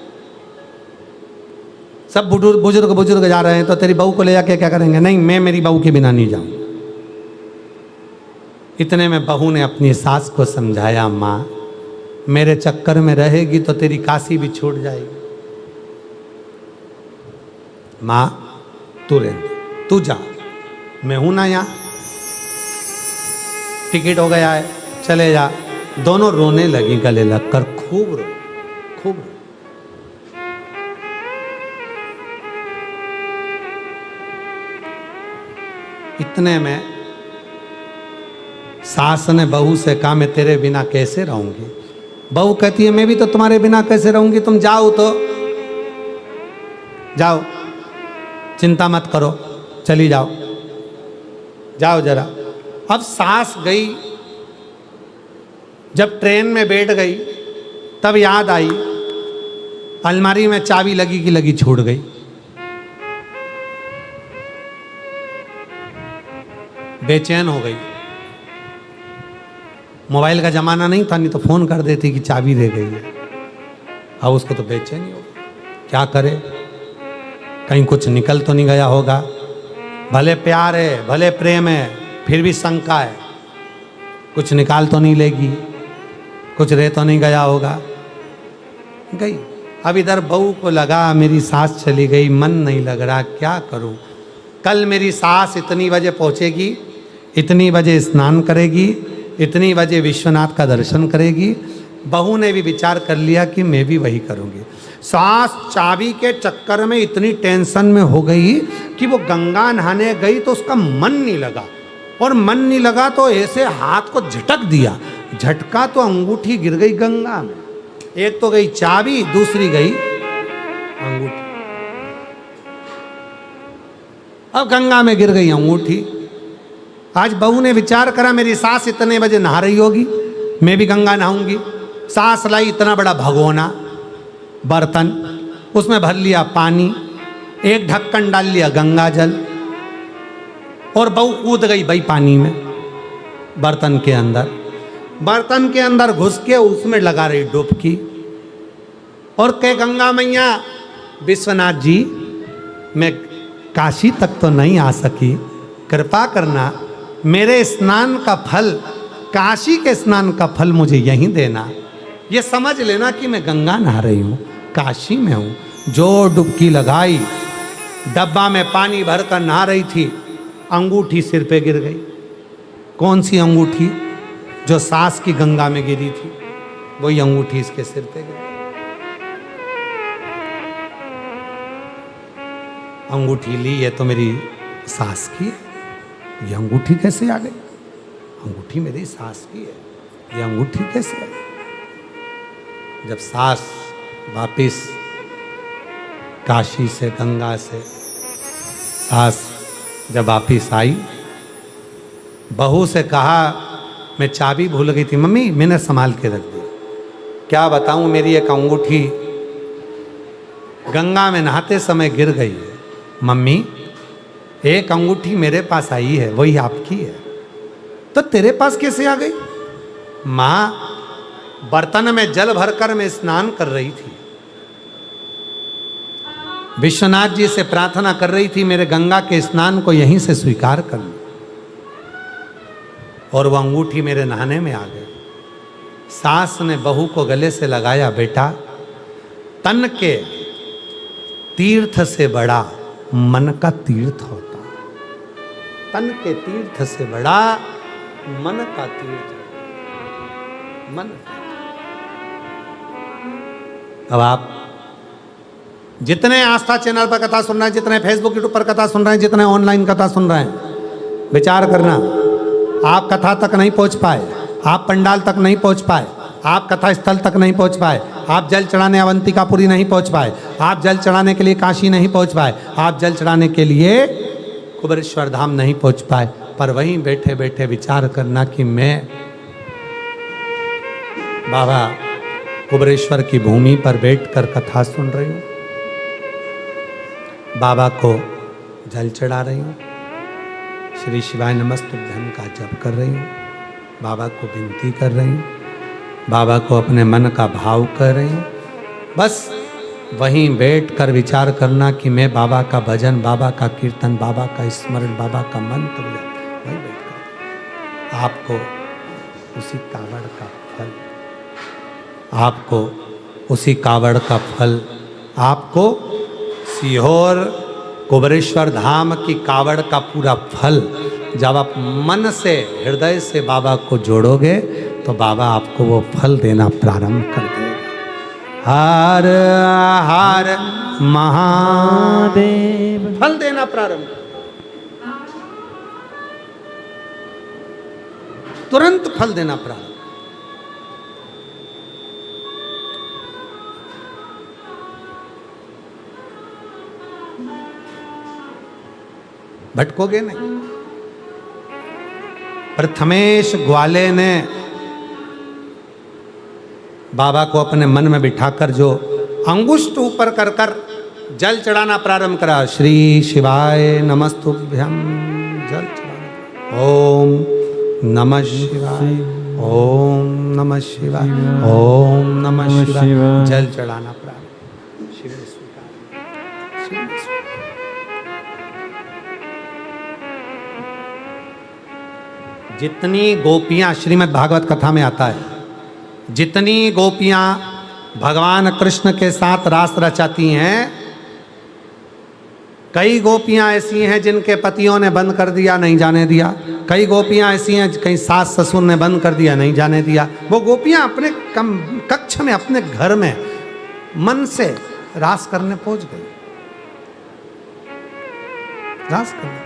सब बुजुर्ग जा रहे हैं तो तेरी बहू को ले जाके क्या करेंगे? नहीं, मैं मेरी बहू के बिना नहीं जाऊंगा। इतने में बहू ने अपनी सास को समझाया, माँ मेरे चक्कर में रहेगी तो तेरी काशी भी छूट जाएगी। माँ तू रहने, तू जा, मैं हूं ना यहाँ, टिकट हो गया है, चले जा। दोनों रोने लगी गले लगकर, खूब रो, खूब रो। इतने में सास ने बहू से कहा, मैं तेरे बिना कैसे रहूंगी? बहू कहती है, मैं भी तो तुम्हारे बिना कैसे रहूंगी, तुम जाओ तो जाओ, चिंता मत करो, चली जाओ, जाओ जरा। अब सास गई, जब ट्रेन में बैठ गई तब याद आई, अलमारी में चाबी लगी की लगी छूट गई। बेचैन हो गई। मोबाइल का जमाना नहीं था, नहीं तो फोन कर देती कि चाबी रह गई है। अब उसको तो बेचैनी हो, क्या करे, कहीं कुछ निकल तो नहीं गया होगा। भले प्यार है, भले प्रेम है, फिर भी शंका है, कुछ निकाल तो नहीं लेगी, कुछ रह तो नहीं गया होगा। गई। अब इधर बहू को लगा मेरी सास चली गई, मन नहीं लग रहा, क्या करूं? कल मेरी सास इतनी बजे पहुंचेगी, इतनी बजे स्नान करेगी, इतनी बजे विश्वनाथ का दर्शन करेगी। बहू ने भी विचार कर लिया कि मैं भी वही करूंगी। सास चाबी के चक्कर में इतनी टेंशन में हो गई कि वो गंगा नहाने गई तो उसका मन नहीं लगा, और मन नहीं लगा तो ऐसे हाथ को झटक दिया, झटका तो अंगूठी गिर गई गंगा में। एक तो गई चाबी, दूसरी गई अंगूठी। अब गंगा में गिर गई अंगूठी। आज बहू ने विचार करा, मेरी सास इतने बजे नहा रही होगी, मैं भी गंगा नहाऊंगी। सास लाई इतना बड़ा भगोना, बर्तन, उसमें भर लिया पानी, एक ढक्कन डाल लिया गंगा जल, और बहू कूद गई भाई पानी में, बर्तन के अंदर। बर्तन के अंदर घुस के उसमें लगा रही डुबकी, और कहे, गंगा मैया, विश्वनाथ जी, मैं काशी तक तो नहीं आ सकी, कृपा करना, मेरे स्नान का फल, काशी के स्नान का फल मुझे यहीं देना। ये समझ लेना कि मैं गंगा नहा रही हूँ, काशी में हूँ। जो डुबकी लगाई, डब्बा में पानी भरकर नहा रही थी, अंगूठी सिर पे गिर गई। कौन सी अंगूठी? जो सास की गंगा में गिरी थी, वही अंगूठी इसके सिर पे गिर गई। अंगूठी ली, ये तो मेरी सास की है, ये अंगूठी कैसे आ गई? अंगूठी मेरी सास की है, ये अंगूठी कैसे आई? जब सास वापिस काशी से, गंगा से सास जब वापिस आई, बहू से कहा, मैं चाबी भूल गई थी मम्मी, मैंने संभाल के रख दी। क्या बताऊं, मेरी एक अंगूठी गंगा में नहाते समय गिर गई है। मम्मी, एक अंगूठी मेरे पास आई है, वही आपकी है। तो तेरे पास कैसे आ गई? माँ, बर्तन में जल भरकर मैं स्नान कर रही थी। विश्वनाथ जी से प्रार्थना कर रही थी मेरे गंगा के स्नान को यहीं से स्वीकार कर लो। और वह अंगूठी मेरे नहाने में आ गई। सास ने बहू को गले से लगाया, बेटा तन के तीर्थ से बड़ा मन का तीर्थ होता। तन के तीर्थ से बड़ा मन का तीर्थ। मन। अब आप जितने आस्था चैनल पर कथा सुन रहे हैं, जितने फेसबुक यूट्यूब पर कथा सुन रहे हैं, जितने ऑनलाइन कथा सुन रहे हैं, विचार करना, आप कथा तक नहीं पहुंच पाए, आप पंडाल तक नहीं पहुंच पाए, आप कथा स्थल तक नहीं पहुंच पाए, आप जल चढ़ाने अवंतिकापुरी नहीं पहुंच पाए, आप जल चढ़ाने के लिए काशी नहीं पहुंच पाए, आप जल चढ़ाने के लिए कुबेरेश्वर धाम नहीं पहुंच पाए, पर वहीं बैठे बैठे विचार करना कि मैं बाबा कुबेरेश्वर की भूमि पर बैठकर कथा सुन रही हूँ, बाबा को जल चढ़ा रही हूँ, श्री शिवाय नमस्तुभ्यं का जप कर रही हूँ, बाबा को विनती कर रही हूँ, बाबा को अपने मन का भाव कर रही हूँ। बस वहीं बैठकर विचार करना कि मैं बाबा का भजन, बाबा का कीर्तन, बाबा का स्मरण, बाबा का मंत्र, वहीं बैठकर आपको उसी कावड़ का फल, आपको उसी कावड़ का फल, आपको सीहोर कुबेरेश्वर धाम की कावड़ का पूरा फल जब आप मन से, हृदय से बाबा को जोड़ोगे तो बाबा आपको वो फल देना प्रारंभ कर देगा। हर हर महादेव, फल देना प्रारंभ, तुरंत फल देना प्रारंभ। भटकोगे नहीं। प्रथमेश ग्वाले ने बाबा को अपने मन में बिठाकर जो अंगुष्ठ ऊपर कर कर जल चढ़ाना प्रारंभ करा, श्री शिवाय नमस्तुभ्यं, जल चढ़ाना, ओम नमः शिवाय, ओम नमः शिवाय, ओम नमः शिवाय, जल चढ़ाना प्रारंभ। शिव स्वीकार, शिव स्वीकार। जितनी गोपियां, श्रीमद् भागवत कथा में आता है, जितनी गोपियां भगवान कृष्ण के साथ रास रचाती हैं, कई गोपियां ऐसी हैं जिनके पतियों ने बंद कर दिया, नहीं जाने दिया। कई गोपियां ऐसी हैं कहीं सास ससुर ने बंद कर दिया, नहीं जाने दिया। वो गोपियां अपने कक्ष में, अपने घर में मन से रास करने पहुंच गई, रास करने,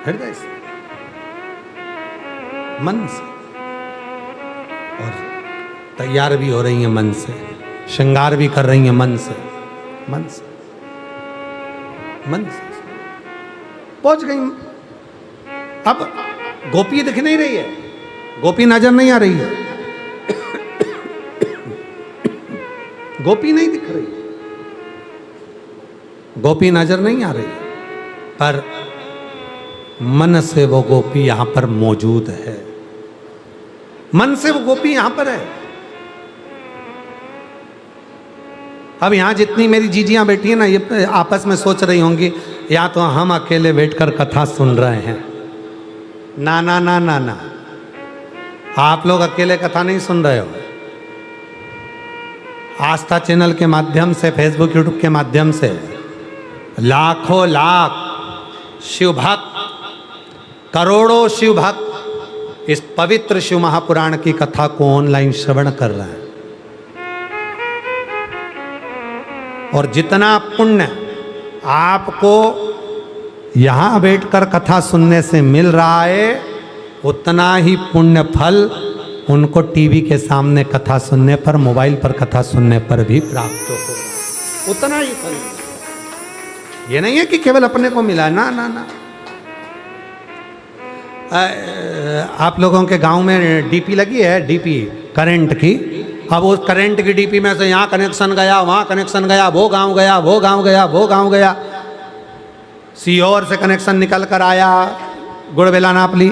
हृदय से, मन से, और तैयार भी हो रही हैं मन से, श्रृंगार भी कर रही हैं मन से, मन से, मन से पहुंच गई। अब गोपी दिख नहीं रही है, गोपी नजर नहीं आ रही है, गोपी नहीं दिख रही, गोपी नजर नहीं आ रही, पर मन से वो गोपी यहां पर मौजूद है, मन से वो गोपी यहां पर है। अब यहां जितनी मेरी जीजियां बैठी हैं ना, ये आपस में सोच रही होंगी या तो हम अकेले बैठकर कथा सुन रहे हैं। ना ना ना ना ना, आप लोग अकेले कथा नहीं सुन रहे हो। आस्था चैनल के माध्यम से, फेसबुक यूट्यूब के माध्यम से लाखों लाख शिव भक्त, करोड़ों शिव भक्त इस पवित्र शिव महापुराण की कथा को ऑनलाइन श्रवण कर रहे हैं। और जितना पुण्य आपको यहां बैठकर कथा सुनने से मिल रहा है, उतना ही पुण्य फल उनको टीवी के सामने कथा सुनने पर, मोबाइल पर कथा सुनने पर भी प्राप्त हो, उतना ही फल। ये नहीं है कि केवल अपने को मिला, ना ना ना। आप लोगों के गांव में डीपी लगी है, डीपी करंट की। अब उस करंट की डीपी में से यहाँ कनेक्शन गया, वहाँ कनेक्शन गया, वो गांव गया, वो गांव गया, वो गांव गया, सीहोर से कनेक्शन निकल कर आया गुड़बेला नापली,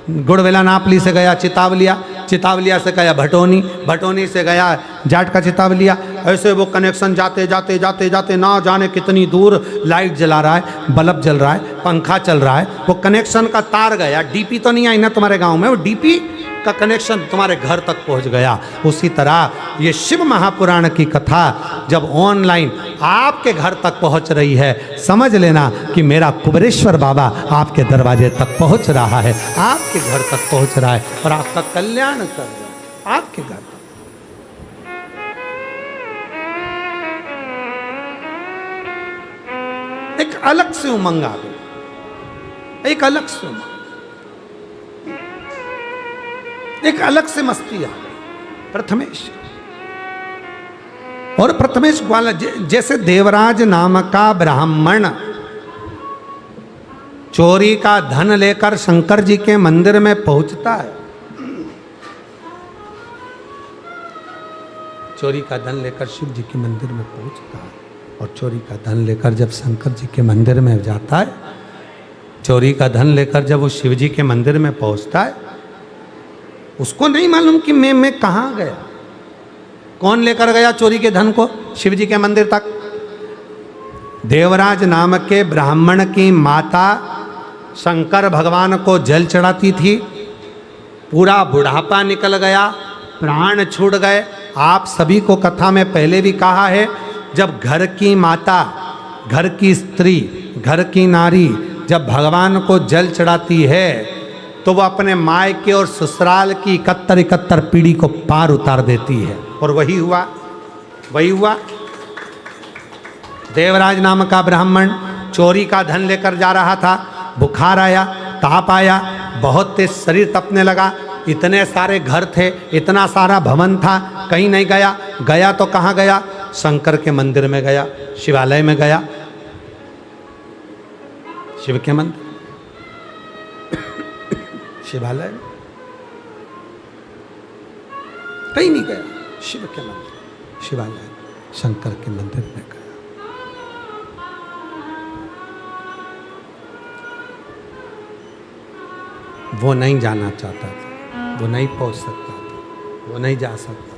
गुड़वेला नापली से गया चितावलिया, चितावलिया से गया भटोनी, भटोनी से गया जाट का चितावलिया। ऐसे वो कनेक्शन जाते जाते जाते जाते ना जाने कितनी दूर लाइट जला रहा है, बल्ब जल रहा है, पंखा चल रहा है, वो कनेक्शन का तार गया। डीपी तो नहीं आई ना तुम्हारे गांव में, वो डीपी का कनेक्शन तुम्हारे घर तक पहुंच गया। उसी तरह ये शिव महापुराण की कथा जब ऑनलाइन आपके घर तक पहुंच रही है, समझ लेना कि मेरा कुबेरेश्वर बाबा आपके दरवाजे तक पहुंच रहा है, आपके घर तक पहुंच रहा है और आपका कल्याण कर रहा है आपके घर तक। एक अलग से उमंग आ गई, एक अलग से उमंग, एक अलग से मस्ती आ गई। प्रथमेश और प्रथमेश ग्वाला जैसे देवराज नाम का ब्राह्मण चोरी का धन लेकर शंकर जी के मंदिर में पहुंचता है, चोरी का धन लेकर शिव जी के मंदिर में पहुंचता है और चोरी का धन लेकर जब शंकर जी के मंदिर में जाता है, चोरी का धन लेकर जब वो शिव जी के मंदिर में पहुंचता है, उसको नहीं मालूम कि मैं कहाँ गया। कौन लेकर गया चोरी के धन को शिव जी के मंदिर तक? देवराज नाम के ब्राह्मण की माता शंकर भगवान को जल चढ़ाती थी, पूरा बुढ़ापा निकल गया, प्राण छूट गए। आप सभी को कथा में पहले भी कहा है, जब घर की माता, घर की स्त्री, घर की नारी जब भगवान को जल चढ़ाती है तो वह अपने मायके और ससुराल की 71 पीढ़ी को पार उतार देती है। और वही हुआ, वही हुआ। देवराज नाम का ब्राह्मण चोरी का धन लेकर जा रहा था, बुखार आया, ताप आया, बहुत तेज शरीर तपने लगा, इतने सारे घर थे, इतना सारा भवन था, कहीं नहीं गया। गया तो कहाँ गया? शंकर के मंदिर में गया, शिवालय में गया, शिव के मंदिर, शिवालय में कहीं नहीं गया, शिव के मंदिर, शिवालय, शंकर के मंदिर में गया। वो नहीं जाना चाहता था, वो नहीं पहुंच सकता था, वो नहीं जा सकता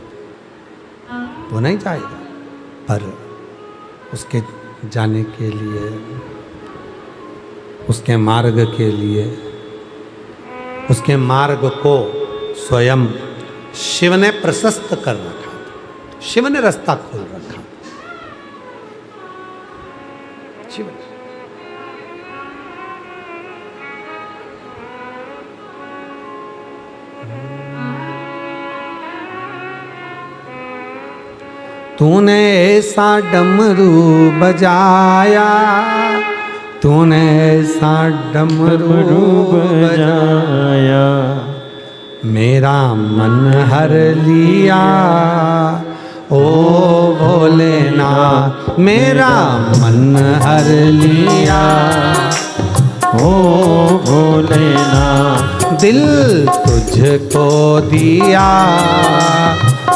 था, वो नहीं जाएगा, पर उसके जाने के लिए, उसके मार्ग के लिए, उसके मार्ग को स्वयं शिव ने प्रशस्त कर रखा था, शिव ने रास्ता खोल रखा। शिव ने तूने ऐसा डमरू बजाया, तूने ऐसा डमरू बजाया, मेरा मन हर लिया, ओ भोलेनाथ मेरा मन हर लिया, ओ भोलेनाथ दिल तुझको दिया,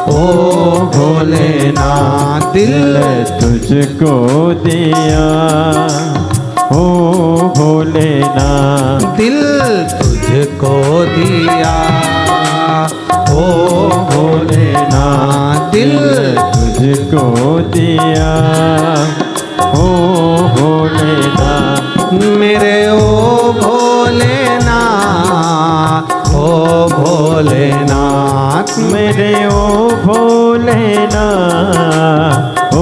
ओ भोलेनाथ दिल तुझको दिया, ओ भोलेनाथ दिल तुझको दिया, ओ भोलेनाथ दिल तुझको दिया, ओ भोलेनाथ मेरे ओ भोलेनाथ, ओ भोलेनाथ मेरे ओ भोलेनाथ, ओ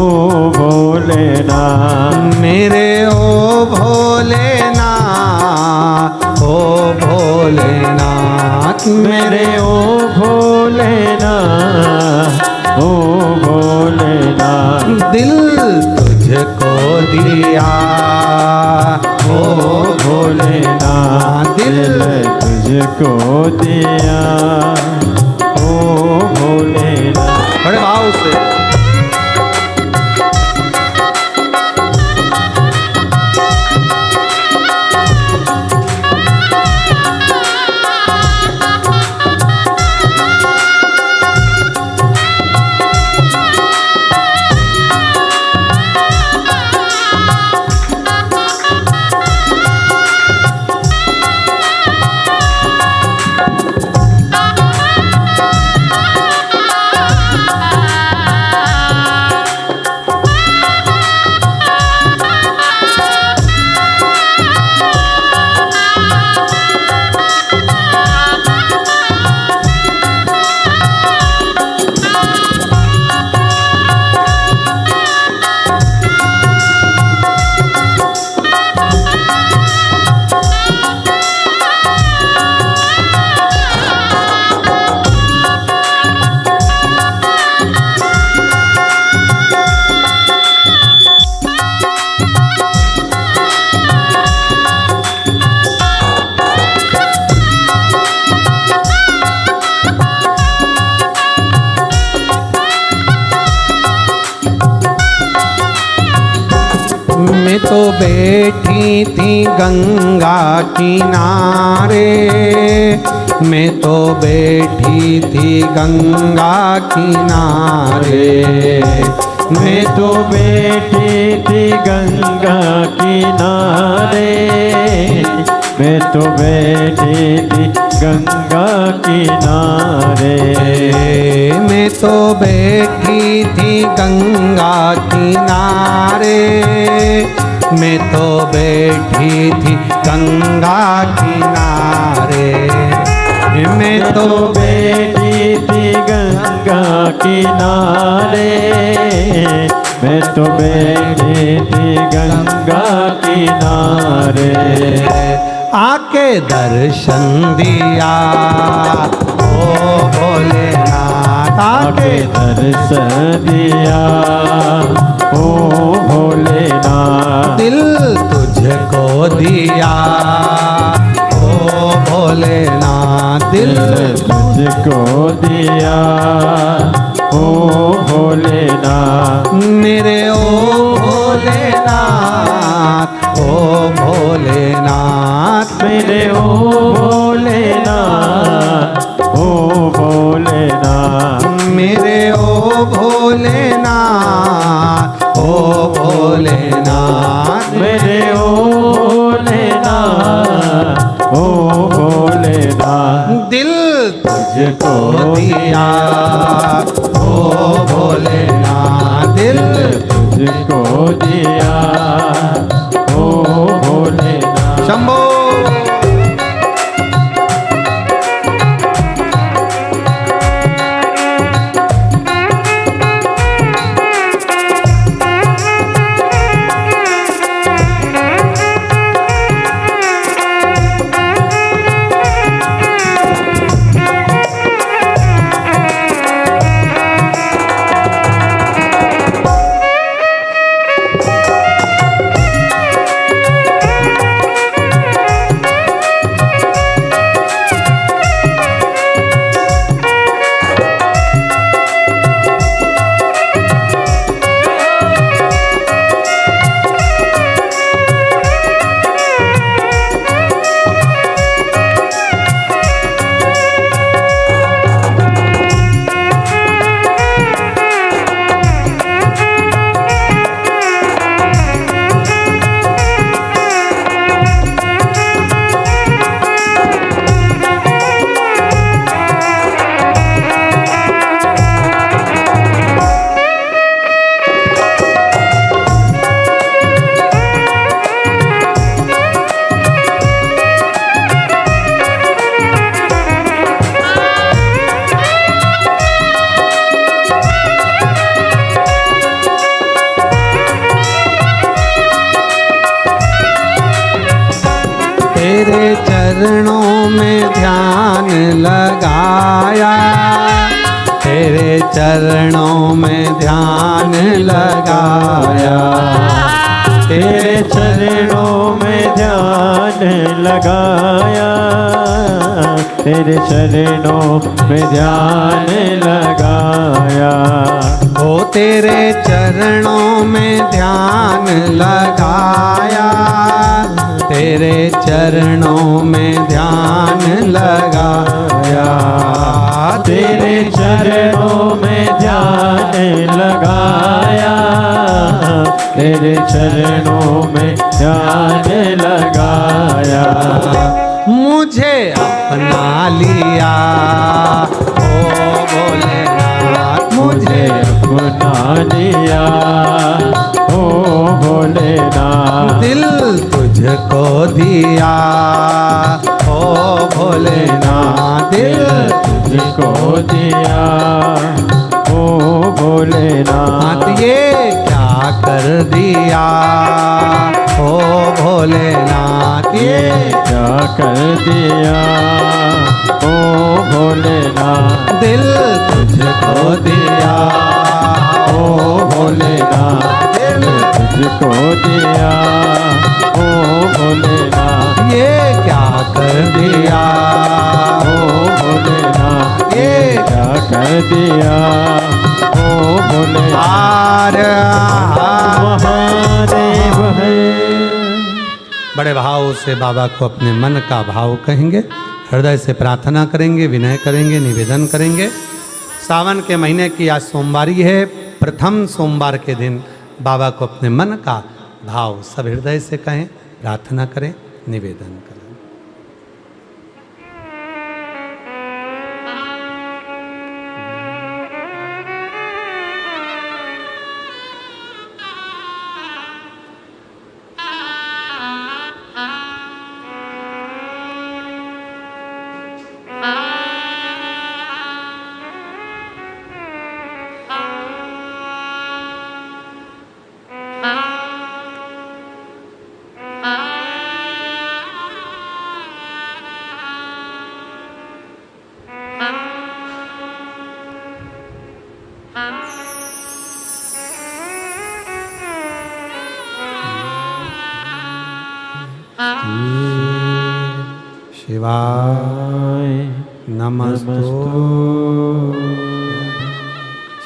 भोलेनाथ मेरे ओ भोलेनाथ, ओ भोलेनाथ मेरे ओ भोलेनाथ, ओ भोलेनाथ दिल तुझको दिया, ओ भोलेनाथ दिल तुझको दिया, ओ भोलेनाथ। बड़े भाव से मैं तो बैठी थी गंगा किनारे, मैं तो बैठी थी गंगा किनारे, मैं तो बैठी थी गंगा किनारे, मैं तो बैठी थी गंगा किनारे, मैं तो बैठी थी गंगा किनारे, मैं तो बैठी थी गंगा किनारे, मैं तो बैठी थी गंगा किनारे, मैं तो बैठी थी गंगा किनारे, आके दर्शन दिया ओ भोलेनाथ, आके दर्शन दिया ओ भोलेनाथ, दिल तुझको दिया ओ भोलेनाथ, दिल तुझको दिया ओ भोलेनाथ, मेरे ओ भोलेनाथ, ओ भोलेनाथ, मेरे ओ भोलेनाथ, ओ भोलेनाथ, मेरे ओ भोलेनाथ, ओ भोलेनाथ, मेरे ओ भोलेनाथ, ओ भोलेनाथ, दिल तुझको दिया ओ भोलेनाथ, दिल तुझको दिया ओ भोलेनाथ। शंभो। तेरे चरणों में ध्यान लगाया, तेरे चरणों में ध्यान लगाया, तेरे चरणों में ध्यान लगाया, तेरे चरणों में ध्यान लगाया, ओ तेरे चरणों में ध्यान लगाया, तेरे चरणों में ध्यान लगाया, तेरे चरणों में ध्यान लगाया, तेरे चरणों में ध्यान लगाया, मुझे अपना लिया ओ भोलेनाथ, मुझे अपना लिया ओ भोलेनाथ, दिल तुझको दिया ओ भोलेनाथ, दिल तुझको दिया ओ भोलेनाथ, ये क्या कर दिया ओ भोलेनाथ, ये क्या कर दिया ओ भोलेनाथ, दिल तुझको दिया ओ भोलेनाथ, दिल तुझको दिया ओ भोलेनाथ, ये क्या कर दिया ओ भोलेनाथ, ये क्या कर दिया ओ भोलेनाथ। हार महादेव है बड़े भाव से बाबा को अपने मन का भाव कहेंगे, हृदय से प्रार्थना करेंगे, विनय करेंगे, निवेदन करेंगे। सावन के महीने की आज सोमवारी है, प्रथम सोमवार के दिन बाबा को अपने मन का भाव सब हृदय से कहें, प्रार्थना करें, निवेदन करें। शिवाय नमस्तु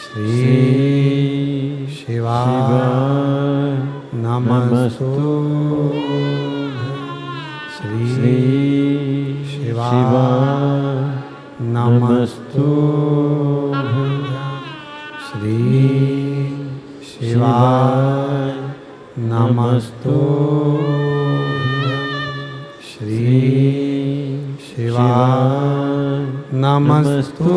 श्री शिवाय नमस्तु श्री शिवाय नमस्तु श्री शिवाय नमस्तु श्री शिवाय नमस्तु।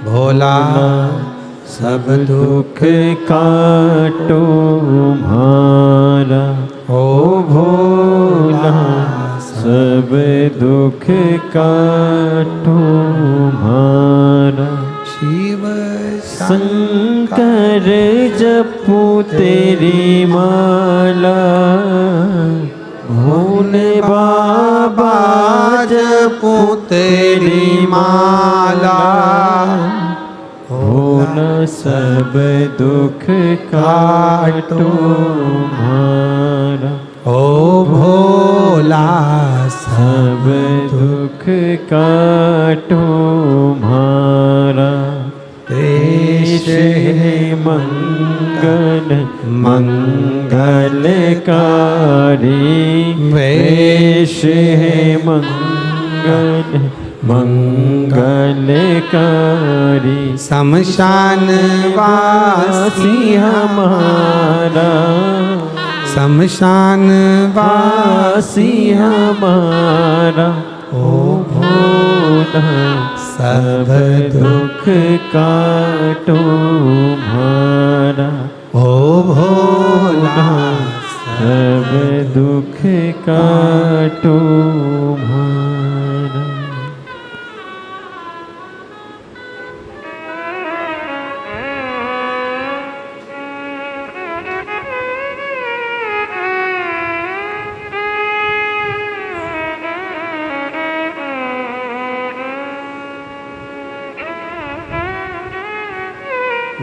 भोला सब दुख काटो मारा, ओ भोला सब दुख काटो मारा। शिव शंकर जपू तेरी माला, भोले बाबा जपू तेरी माला। भोला सब दुख काटो मारा, ओ भोला सब दुख काटो मारा। देश है मंगल मंगलकारी, वेश है मंगल मंगलकारी। शमशान वासी हमारा, शमशान वासी हमारा। ओ भोला सब दुख काटो मारा, ओ भोला सब दुख काटो मारा।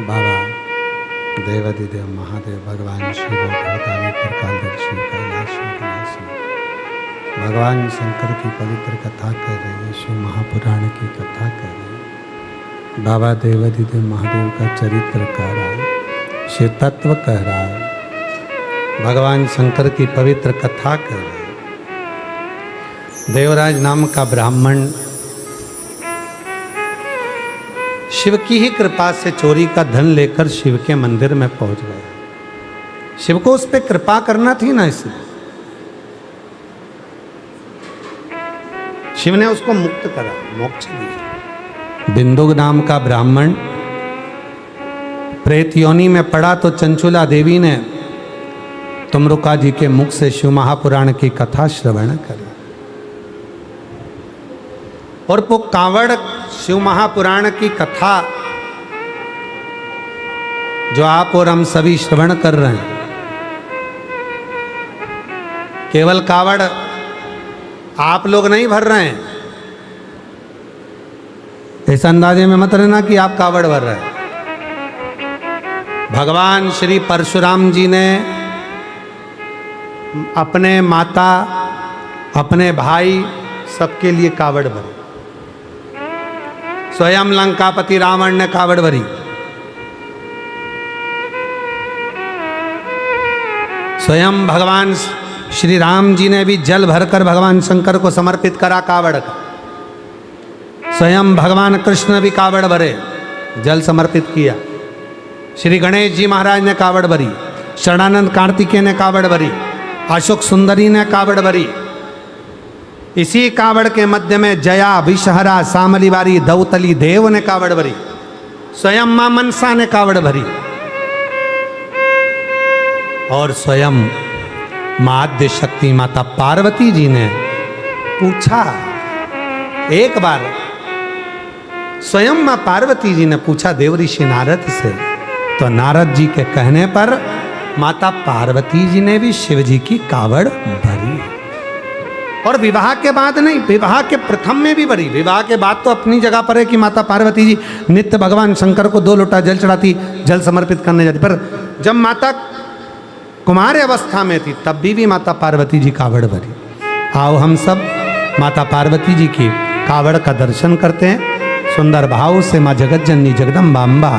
बाबा देवादिदेव महादेव भगवान शिव भगवतारी कालदर्शी कैलाशी कैलाशी भगवान शंकर की पवित्र कथा कर रहे हैं, शिव महापुराण की कथा कर रहे हैं। बाबा देवादिदेव महादेव का चरित्र कह रहा है, शिव तत्व कह रहा है, भगवान शंकर की पवित्र कथा कर रहे हैं। देवराज नाम का ब्राह्मण शिव की ही कृपा से चोरी का धन लेकर शिव के मंदिर में पहुंच गया। शिव को उस पर कृपा करना थी ना, इसलिए शिव ने उसको मुक्त करा, मोक्ष दिया। बिंदु नाम का ब्राह्मण प्रेत योनि में पड़ा तो चंचुला देवी ने तुमरुका जी के मुख से शिव महापुराण की कथा श्रवण करी, और वो कांवड़ शिव महापुराण की कथा जो आप और हम सभी श्रवण कर रहे हैं, केवल कांवड़ आप लोग नहीं भर रहे हैं। इस अंदाजे में मत रहना कि आप कांवड़ भर रहे हैं। भगवान श्री परशुराम जी ने अपने माता, अपने भाई, सबके लिए कांवड़ भरी। स्वयं लंकापति रावण ने कावड़ भरी, स्वयं भगवान श्री राम जी ने भी जल भरकर भगवान शंकर को समर्पित करा कावड़ का। स्वयं भगवान कृष्ण भी कावड़ भरे, जल समर्पित किया। श्री गणेश जी महाराज ने कावड़ भरी, शरणानंद कार्तिकेय ने कावड़ भरी, अशोक सुंदरी ने कावड़ भरी। इसी कावड़ के मध्य में जया, विषहरा, सामलीवारी, दौतली देव ने कावड़ भरी। स्वयं मां मनसा ने कावड़ भरी और स्वयं माध्य शक्ति माता पार्वती जी ने पूछा। एक बार स्वयं मां पार्वती जी ने पूछा देव ऋषि नारद से, तो नारद जी के कहने पर माता पार्वती जी ने भी शिव जी की कावड़ भरी। और विवाह के बाद नहीं, विवाह के प्रथम में भी भरी। विवाह के बाद तो अपनी जगह पर है कि माता पार्वती जी नित्य भगवान शंकर को 2 लोटा जल चढ़ाती, जल समर्पित करने जाती। पर जब माता कुमार अवस्था में थी तब भी माता पार्वती जी कावड़ भरी। आओ हम सब माता पार्वती जी की कावड़ का दर्शन करते हैं। सुंदर भाव से माँ जगत जननी जगदम्बा अम्बा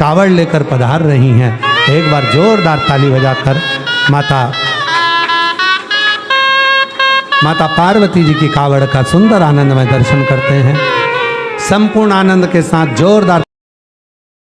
कावड़ लेकर पधार रही हैं। एक बार जोरदार ताली बजाकर माता पार्वती जी की कावड़ का सुंदर आनंदमय दर्शन करते हैं। संपूर्ण आनंद के साथ जोरदार